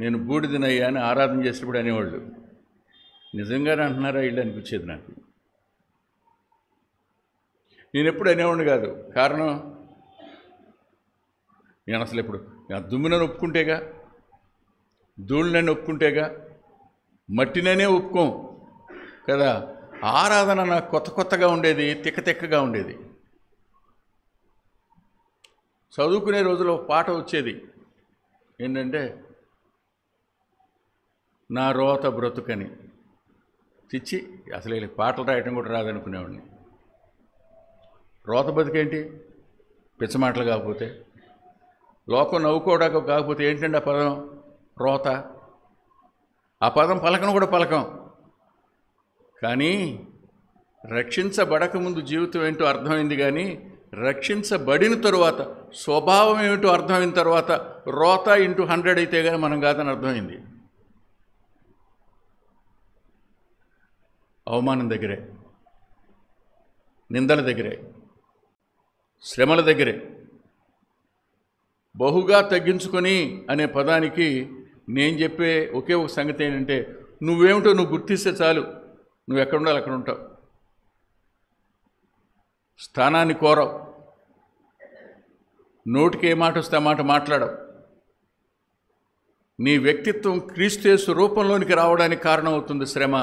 నేను బూడిదనయ్యా అని ఆరాధన చేసినప్పుడు అనేవాళ్ళు. నిజంగానే అంటున్నారా వీళ్ళు అనిపించేది నాకు. నేను ఎప్పుడు అనేవాడిని కాదు. కారణం, నేను అసలు ఎప్పుడు దుమ్మునని ఒప్పుకుంటేగా, ధూళినని ఒప్పుకుంటేగా, మట్టిననే ఒప్పుకోం కదా. ఆరాధన నాకు కొత్తగా ఉండేది, తిక్కగా ఉండేది. చదువుకునే రోజులో ఒక పాట వచ్చేది, ఏంటంటే నా రోత బ్రతుకని. చిచ్చి, అసలు పాటలు రాయటం కూడా రాదనుకునేవాడిని. రోత బతుకేంటి, పిచ్చమాటలు కాకపోతే, లోకం నవ్వుకోవడానికి కాకపోతే ఏంటండి ఆ పదం రోత. ఆ పదం పలకను కూడా పలకం. కానీ రక్షించబడకముందు జీవితం ఏంటో అర్థమైంది. కానీ రక్షించబడిన తరువాత స్వభావం ఏమిటో అర్థమైన తర్వాత రోత ఇంటూ 100 అయితే కానీ మనం కాదని అర్థమైంది. అవమానం దగ్గరే, నిందల దగ్గరే, శ్రమల దగ్గరే. బహుగా తగ్గించుకొని అనే పదానికి నేను చెప్పే ఒకే ఒక సంగతి ఏంటంటే, నువ్వేమిటో నువ్వు గుర్తిస్తే చాలు, నువ్వు ఎక్కడ ఉండాలి అక్కడ ఉంటావు. స్థానాన్ని కోరవు, నోటికి ఏ మాట వస్తే ఆ మాట మాట్లాడవు. నీ వ్యక్తిత్వం క్రీస్తు రూపంలోనికి రావడానికి కారణం అవుతుంది శ్రమ.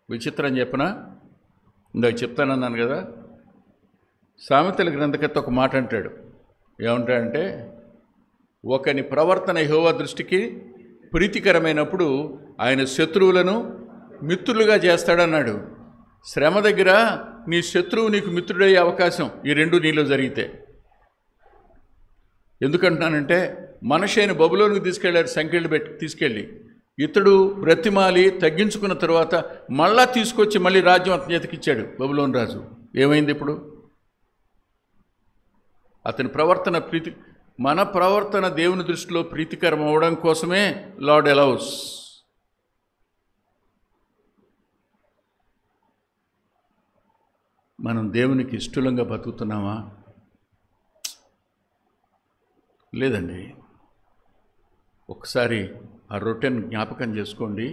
విచిత్రం చెప్పనా, ఇందాక చెప్తానన్నాను కదా. సామెతల గ్రంథకర్త ఒక మాట అంటాడు. ఏమంటాడంటే, ఒకని ప్రవర్తన యెహోవా దృష్టికి ప్రీతికరమైనప్పుడు ఆయన శత్రువులను మిత్రులుగా చేస్తాడన్నాడు. శ్రమ దగ్గర నీ శత్రువు నీకు మిత్రుడయ్యే అవకాశం ఈ రెండు నీలో జరిగితే. ఎందుకంటున్నానంటే, మనిషిని బబులోనికి తీసుకెళ్ళారు, సంఖ్యలు పెట్టి తీసుకెళ్ళి. ఇతడు బ్రతిమాలి తగ్గించుకున్న తర్వాత మళ్ళా తీసుకొచ్చి మళ్ళీ రాజ్యం అతని చేతికిచ్చాడు బబులోను రాజు. ఏమైంది ఇప్పుడు? అతని ప్రవర్తన మన ప్రవర్తన దేవుని దృష్టిలో ప్రీతికరం అవ్వడం కోసమే లార్డ్ అలౌస్. మనం దేవునికి ఇష్టంగా బతుకుతున్నామా? లేదండి. ఒకసారి ఆ రొట్టెను జ్ఞాపకం చేసుకోండి,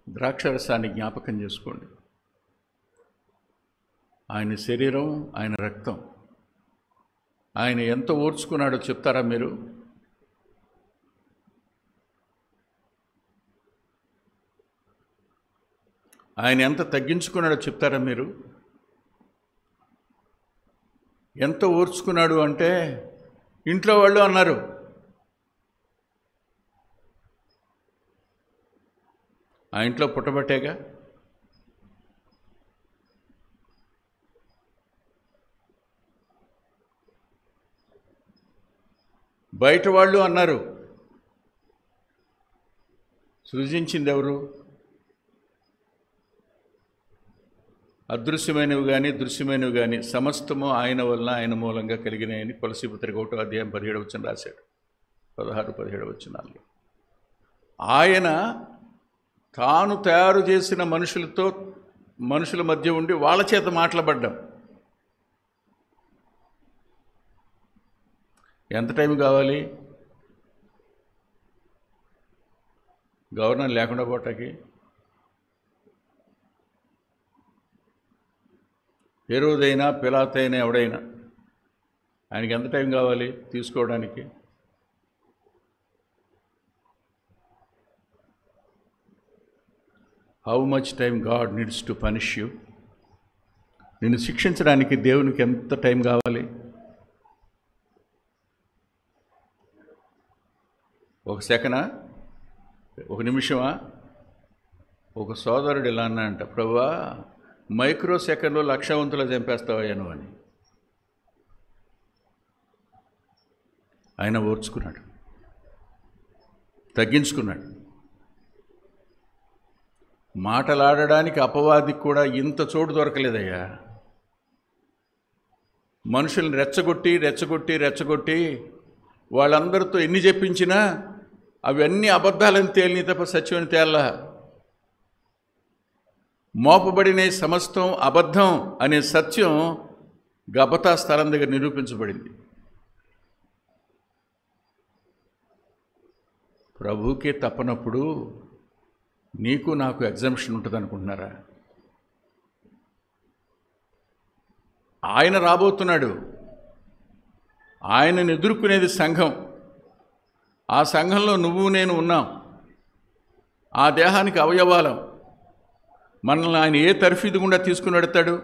ద్రాక్షరసాన్ని జ్ఞాపకం చేసుకోండి. ఆయన శరీరం, ఆయన రక్తం. ఆయన ఎంత ఓర్చుకున్నాడో చెప్తారా మీరు? ఆయన ఎంత తగ్గించుకున్నాడో చెప్తారా మీరు? ఎంత ఓర్చుకున్నాడు అంటే ఇంట్లో వాళ్ళు అన్నారు, ఆ ఇంట్లో పుట్టబట్టేగా. బయట వాళ్ళు అన్నారు, సృజించింది ఎవరు? అదృశ్యమైనవి కానీ దృశ్యమైనవి కానీ సమస్తము ఆయన వలన ఆయన మూలంగా కలిగినాయని కొలసీ పత్రిక 1వ అధ్యాయం 17వ వచనం రాశాడు. 16-17వ వచనాల్లో ఆయన తాను తయారు చేసిన మనుషుల మధ్య ఉండి వాళ్ళ చేత మాట్లాడబడ్డాం. ఎంత టైం కావాలి గవర్నర్ లేకుండా పోటానికి? హేరోదైనా పిలాతైనా ఎవడైనా ఆయనకి ఎంత టైం కావాలి తీసుకోవడానికి? How much time God needs to punish you? నిన్ను శిక్షించడానికి దేవునికి ఎంత టైం కావాలి? ఒక సెకనా? ఒక నిమిషమా? ఒక సోదరుడు ఇలా అన్నాడంట, ప్రభువా మైక్రో సెకండ్లో లక్షవంతులు చంపేస్తావయ్యాను అని. ఆయన ఓర్చుకున్నాడు, తగ్గించుకున్నాడు. మాటలాడడానికి అపవాదికి కూడా ఇంత చోటు దొరకలేదయ్యా. మనుషుల్ని రెచ్చగొట్టి వాళ్ళందరితో ఎన్ని చెప్పించినా అవన్నీ అబద్ధాలని తేలిని తప్ప సత్యమని తేల్లా. మోపబడిన సమస్తం అబద్ధం అనే సత్యం గబతా స్థలం దగ్గర నిరూపించబడింది. ప్రభువుకే తప్పనప్పుడు నీకు నాకు ఎగ్జంప్షన్ ఉంటుంది అనుకుంటున్నారా? ఆయన రాబోతున్నాడు. ఆయనను ఎదుర్కొనేది సంఘం. ఆ సంఘంలో నువ్వు నేను ఉన్నాం. ఆ దేహానికి అవయవాలం. మనల్ని ఆయన ఏ తర్ఫీదు గుండా తీసుకుని వెళ్తాడు,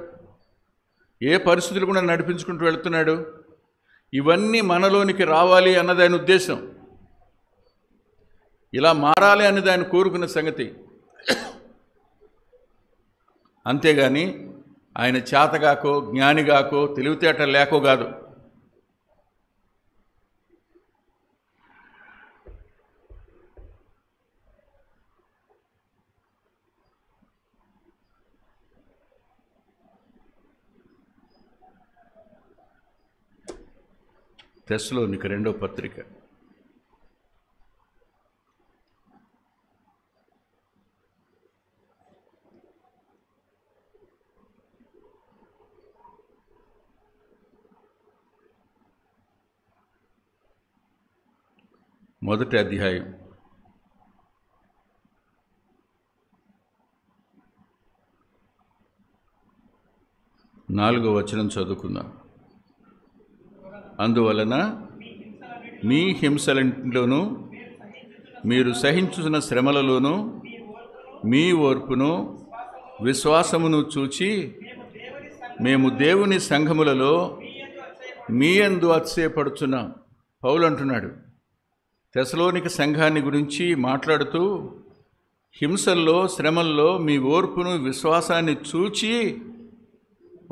ఏ పరిస్థితులు కూడా నడిపించుకుంటూ వెళ్తున్నాడు, ఇవన్నీ మనలోనికి రావాలి అన్నది ఆయన ఉద్దేశం. ఇలా మారాలి అన్నది ఆయన కోరుకున్న సంగతి. అంతేగాని ఆయన చేతగాకో జ్ఞానిగాకో తెలివితేటలు లేకో కాదు. తెస్సలోనిక 2వ పత్రిక 1వ అధ్యాయం 4వ వచనం చదువుకుందాం. అందువలన మీ హింసలన్నిటిలోనూ మీరు సహించుచున్న శ్రమలలోనూ మీ ఓర్పును విశ్వాసమును చూచి మేము దేవుని సంఘములలో మీ యందు అతిశయపడుచున్నాం. పౌలు అంటున్నాడు, తెస్సలోనిక సంఘాన్ని గురించి మాట్లాడుతూ, హింసల్లో శ్రమల్లో మీ ఓర్పును విశ్వాసాన్ని చూచి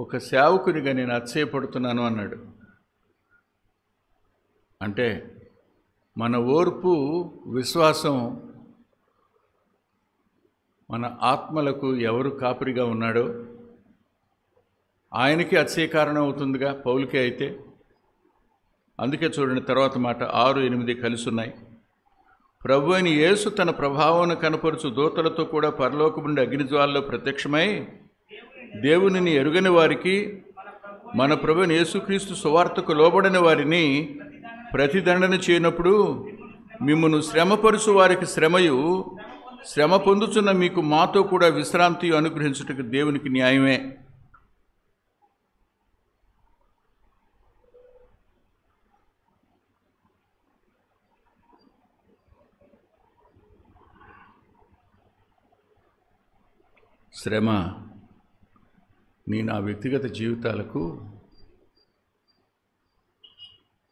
ఒక సేవకునిగా నేను అతిశయపడుతున్నాను అన్నాడు. అంటే మన ఓర్పు విశ్వాసం మన ఆత్మలకు ఎవరు కాపరిగా ఉన్నాడో ఆయనకి అతిశయకారణం అవుతుందిగా, పౌలుకే అయితే. అందుకే చూడండి తర్వాత మాట 6, 8 కలిసి ఉన్నాయి. ప్రభు అయిన యేసు తన ప్రభావాన్ని కనపరుచు దూతలతో కూడా పరలోకము నుండి అగ్నిజ్వాలలో ప్రత్యక్షమై దేవునిని ఎరుగని వారికి, మన ప్రభువైన యేసుక్రీస్తు సువార్తకు లోబడని వారిని ప్రతిదండన చేయనప్పుడు మిమ్మును శ్రమపరుచు వారికి శ్రమయు, శ్రమ పొందుచున్న మీకు మాతో కూడా విశ్రాంతి అనుగ్రహించుటకు దేవునికి న్యాయమే. శ్రమ నా వ్యక్తిగత జీవితాలకు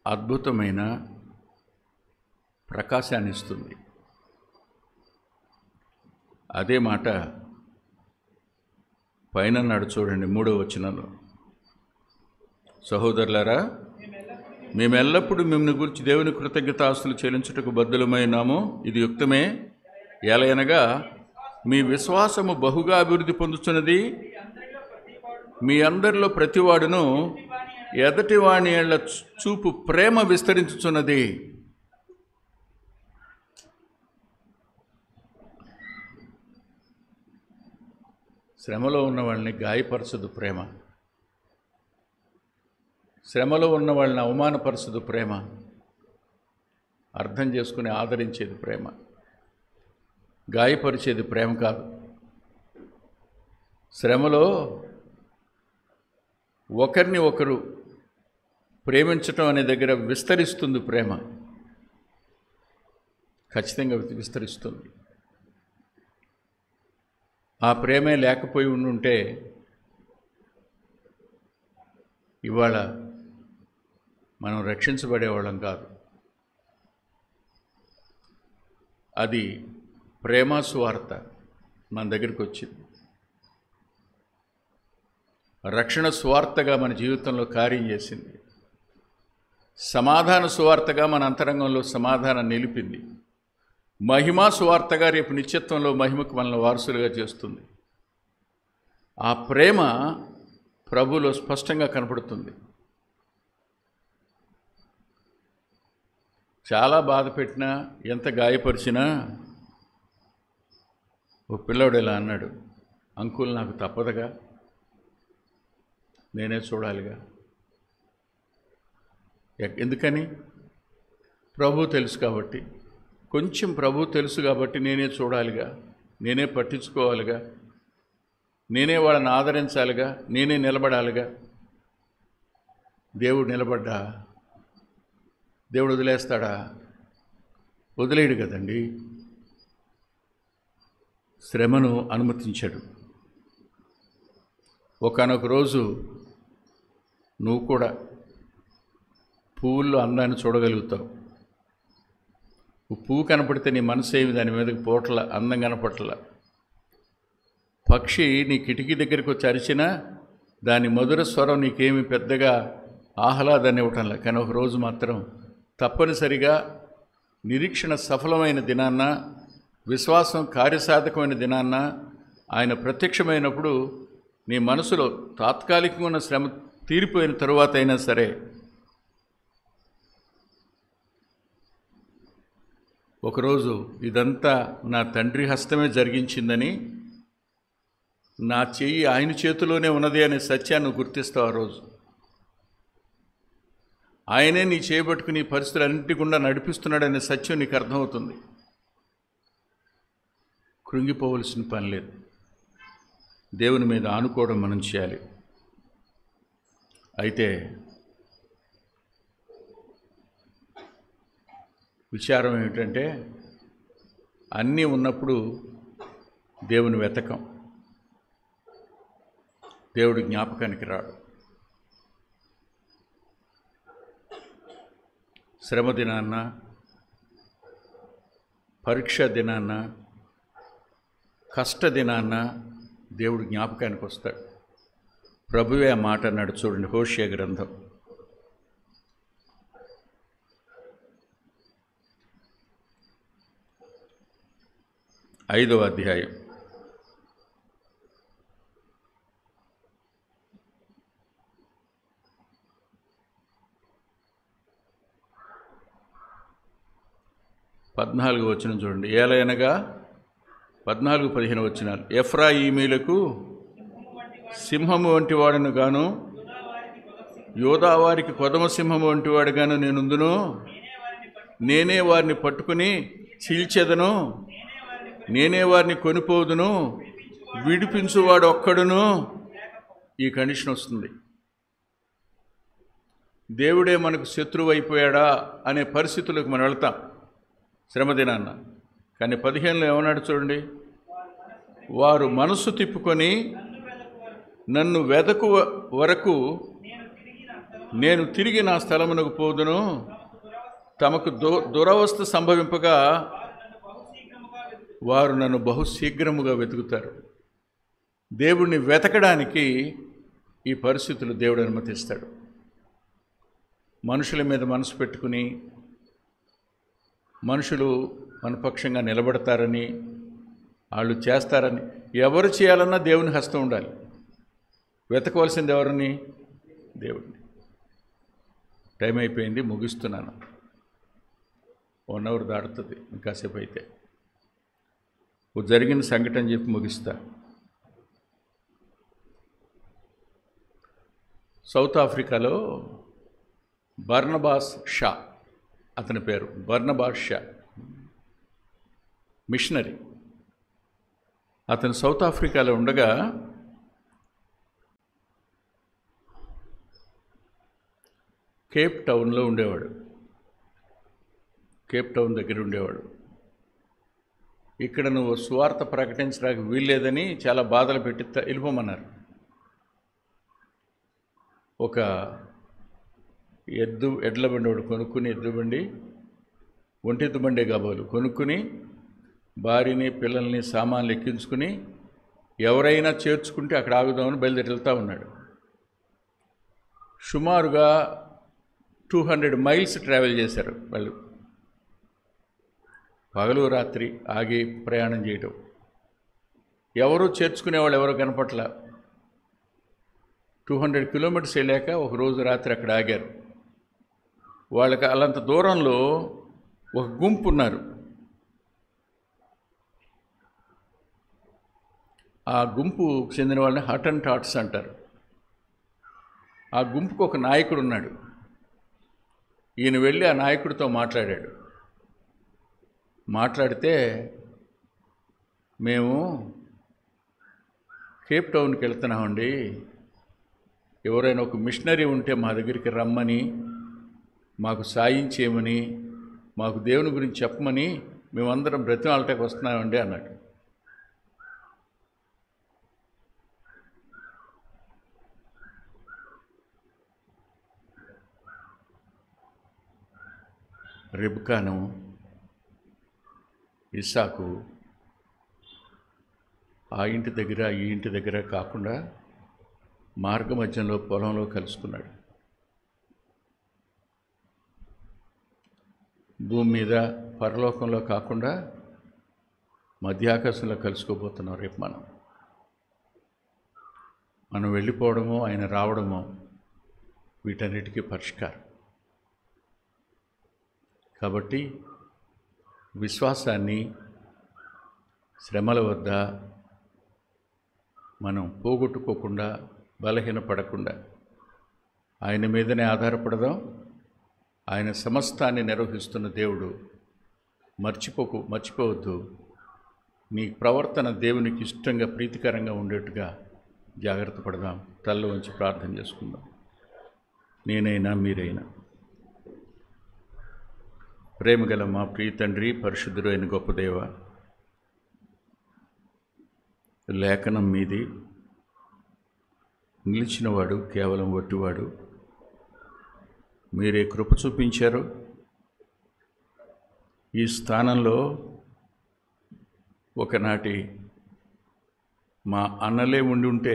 అద్భుతమైన ప్రకాశాన్ని ఇస్తుంది. అదే మాట పైన నాడు చూడండి 3వ వచనంలో, సహోదరులారా మేమెల్లప్పుడూ మిమ్మల్ని గురించి దేవుని కృతజ్ఞతాస్తులు చెల్లించుటకు బద్ధులమైనాము. ఇది యుక్తమే. ఎలయనగా మీ విశ్వాసము బహుగా అభివృద్ధి పొందుతున్నది, మీ అందరిలో ప్రతివాడును ఎదటివాని ఏళ్ల చూపు ప్రేమ విస్తరించుచున్నది. శ్రమలో ఉన్న వాళ్ళని గాయపరచదు ప్రేమ, శ్రమలో ఉన్న వాళ్ళని అవమానపరచదు ప్రేమ, అర్థం చేసుకుని ఆదరించేది ప్రేమ, గాయపరిచేది ప్రేమ కాదు. శ్రమలో ఒకరిని ఒకరు ప్రేమించటం అనే దగ్గర విస్తరిస్తుంది ప్రేమ, ఖచ్చితంగా విస్తరిస్తుంది. ఆ ప్రేమే లేకపోయి ఉండుంటే ఇవాళ మనం రక్షించబడేవాళ్ళం కాదు. అది ప్రేమ సువార్త మన దగ్గరికి వచ్చింది. రక్షణ సువార్తగా మన జీవితంలో కార్యం చేసింది. సమాధాన సువార్తగా మన అంతరంగంలో సమాధానం నిలిపింది. మహిమా సువార్తగా రేపు నిత్యత్వంలో మహిమకు మనల్ని వారసులుగా చేస్తుంది. ఆ ప్రేమ ప్రభువులో స్పష్టంగా కనపడుతుంది. చాలా బాధ పెట్టినా, ఎంత గాయపరిచినా, ఓ పిల్లవాడు ఇలా అన్నాడు, అంకుల్ నాకు తప్పదుగా, నేనే చూడాలిగా. ఎందుకని? ప్రభు తెలుసు కాబట్టి, కొంచెం ప్రభు తెలుసు కాబట్టి నేనే చూడాలిగా. నేనే పట్టించుకోవాలిగా, నేనే వాళ్ళని ఆదరించాలిగా, నేనే నిలబడాలిగా. దేవుడు నిలబడ్డా దేవుడు వదిలేస్తాడా? వదిలేయడు కదండి. శ్రమను అనుమతించాడు. ఒకానొక రోజు నువ్వు కూడా పువ్వుల్లో అందాన్ని చూడగలుగుతావు. పువ్వు కనపడితే నీ మనసు ఏమి దాని మీదకి పోట్ల, అందం కనపట్ల. పక్షి నీ కిటికీ దగ్గరికి వచ్చి అరిచినా దాని మధుర స్వరం నీకేమి పెద్దగా ఆహ్లాదాన్ని ఇవ్వటంలా. కానీ ఒకరోజు మాత్రం తప్పనిసరిగా నిరీక్షణ సఫలమైన దినాన్న, విశ్వాసం కార్యసాధకమైన దినాన్న ఆయన ప్రత్యక్షమైనప్పుడు నీ మనసులో తాత్కాలికంగా ఉన్న శ్రమ తీరిపోయిన తరువాత అయినా సరే ఒకరోజు ఇదంతా నా తండ్రి హస్తమే జరిగించిందని, నా చెయ్యి ఆయన చేతిలోనే ఉన్నది అనే సత్యాన్ని గుర్తిస్తావు. ఆ రోజు ఆయనే నీ చేయబట్టుకుని పరిస్థితులన్నింటి గుండా నడిపిస్తున్నాడనే సత్యం నీకు అర్థమవుతుంది. కృంగిపోవలసిన పని లేదు. దేవుని మీద ఆనుకోవడం మనం చేయాలి. అయితే విచారం ఏమిటంటే, అన్నీ ఉన్నప్పుడు దేవుని వెతకం, దేవుడి జ్ఞాపకానికి రాడు. శ్రమ దినాన్న, పరీక్ష దినాన్న, కష్ట దినాన్న దేవుడు జ్ఞాపకానికి వస్తాడు. ప్రభువే ఆ మాట అన్నాడు చూడండి, హోషేయ గ్రంథం 5వ అధ్యాయం 14వ వచనం చూడండి. ఏలయనగా 14-15 వచనాలు. ఎఫ్రాయిమీలకు సింహము వంటి వాడును గాను, యోధా వారికి కొదమ సింహము వంటి వాడుగాను నేనుందును. నేనే వారిని పట్టుకుని చీల్చెదను, నేనే వారిని కొనిపోదును, విడిపించువాడు ఒక్కడును. ఈ కండిషన్ వస్తుంది. దేవుడే మనకు శత్రువు అయిపోయాడా అనే పరిస్థితులకు మనం వెళ్తాం శ్రమదినాన్న. కానీ 15లో ఏమన్నాడు చూడండి, వారు మనసు తిప్పుకొని నన్ను వెదకు వరకు నేను తిరిగి నా స్థలమునకు పోదును. తమకు దురవస్థ సంభవింపగా వారు నన్ను బహుశీఘ్రముగా వెతుకుతారు. దేవుణ్ణి వెతకడానికి ఈ పరిస్థితులు దేవుడు అనుమతిస్తాడు. మనుషుల మీద మనసు పెట్టుకుని మనుషులు మనపక్షంగా నిలబడతారని, వాళ్ళు చేస్తారని, ఎవరు చేయాలన్నా దేవుని హస్తం ఉండాలి. వెతకవలసింది ఎవరిని? దేవుడిని. టైం అయిపోయింది, ముగిస్తున్నాను. 1 అవర్ దాటుతుంది ఇంకాసేపు అయితే. జరిగిన సంఘటన చెప్పి ముగిస్తా. సౌత్ ఆఫ్రికాలో బర్నబాస్ షా, అతని పేరు బర్నబాస్ షా, మిషనరీ. అతను సౌత్ ఆఫ్రికాలో ఉండగా కేప్ టౌన్లో ఉండేవాడు. కేప్ టౌన్ దగ్గర ఉండేవాడు. ఇక్కడ నువ్వు సువార్త ప్రకటించడానికి వీల్లేదని చాలా బాధలు పెట్టి వెళ్ళిపోమన్నారు. ఒక ఎడ్ల బండి వాడు కొనుక్కుని, ఎద్దు బండి, ఒంటెద్దు బండే కాబోలు కొనుక్కుని, భార్యని పిల్లల్ని సామాన్లు ఎక్కించుకుని ఎవరైనా చేర్చుకుంటే అక్కడ ఆగుదామని బయలుదేరి వెళ్తూ ఉన్నాడు. సుమారుగా 200 మైల్స్ ట్రావెల్ చేశారు వాళ్ళు. పగలు రాత్రి ఆగి ప్రయాణం చేయటం. ఎవరూ చేర్చుకునేవాళ్ళు ఎవరో కనపట్ల. 200 కిలోమీటర్స్ వెళ్ళాక ఒకరోజు రాత్రి అక్కడ ఆగారు. వాళ్ళకి అలాంత దూరంలో ఒక గుంపు ఉన్నారు. ఆ గుంపుకు చెందిన వాళ్ళని హటెంటాట్స్ అంటారు. ఆ గుంపుకు ఒక నాయకుడు ఉన్నాడు. ఈయన వెళ్ళి ఆ నాయకుడితో మాట్లాడాడు. మాట్లాడితే మేము కేప్ టౌన్కి వెళ్తున్నామండి, ఎవరైనా ఒక మిషనరీ ఉంటే మా దగ్గరికి రమ్మని, మాకు సాయం చేయమని, మాకు దేవుని గురించి చెప్పమని మేమందరం బ్రతిమాలటకు వస్తున్నామండి అన్నాడు. రెబ్కాను, ఇస్సాకు ఆ ఇంటి దగ్గర ఈ ఇంటి దగ్గర కాకుండా మార్గ మధ్యంలో పొలంలో కలుసుకున్నాడు. భూమి మీద పరలోకంలో కాకుండా మధ్యాకాశంలో కలుసుకోబోతున్నాం రేపు మనం వెళ్ళిపోవడమో ఆయన రావడమో వీటన్నిటికీ పరిష్కారం. కాబట్టి విశ్వాసాన్ని శ్రమల వద్ద మనం పోగొట్టుకోకుండా, బలహీనపడకుండా ఆయన మీదనే ఆధారపడదాం. ఆయన సమస్తాన్ని నిర్వహిస్తున్న దేవుడు. మర్చిపోవద్దు. నీ ప్రవర్తన దేవునికి ఇష్టంగా ప్రీతికరంగా ఉండేట్టుగా జాగ్రత్త పడదాం. తల్ల వంచి ప్రార్థన చేసుకుందాం. నేనైనా మీరైనా. ప్రేమగల మా ప్రియ తండ్రి, పరిశుద్ధుడు అయిన గొప్ప దేవ, లేఖనం మీది నిలిచినవాడు కేవలం వట్టివాడు. మీరే కృప చూపించారు. ఈ స్థానంలో ఒకనాటి మా అన్నలే ఉండి ఉంటే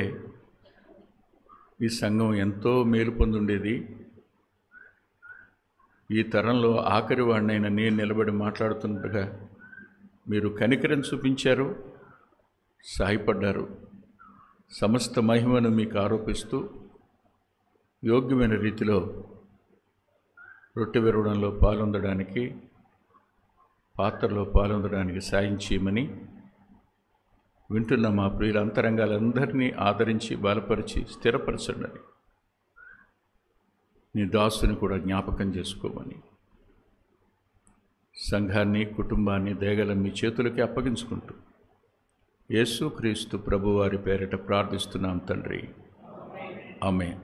ఈ సంఘం ఎంతో మేలు పొందుండేది. ఈ తరంలో ఆఖరి వాడినైనా నేను నిలబడి మాట్లాడుతుండగా మీరు కనికరం చూపించారు, సాయపడ్డారు. సమస్త మహిమను మీకు ఆరోపిస్తూ యోగ్యమైన రీతిలో రొట్టె విరవడంలో పాల్గొనడానికి, పాత్రలో పాల్గొనడానికి సాయం చేయమని వింటున్న మా ప్రియుల అంతరంగాలందరినీ ఆదరించి బలపరిచి స్థిరపరచండి. నీ దాసుని కూడా జ్ఞాపకం చేసుకోమని, సంఘాన్ని, కుటుంబాన్ని దయగల మీ చేతులకి అప్పగించుకుంటూ యేసుక్రీస్తు ప్రభువారి పేరిట ప్రార్థిస్తున్నాం తండ్రి. ఆమేన్.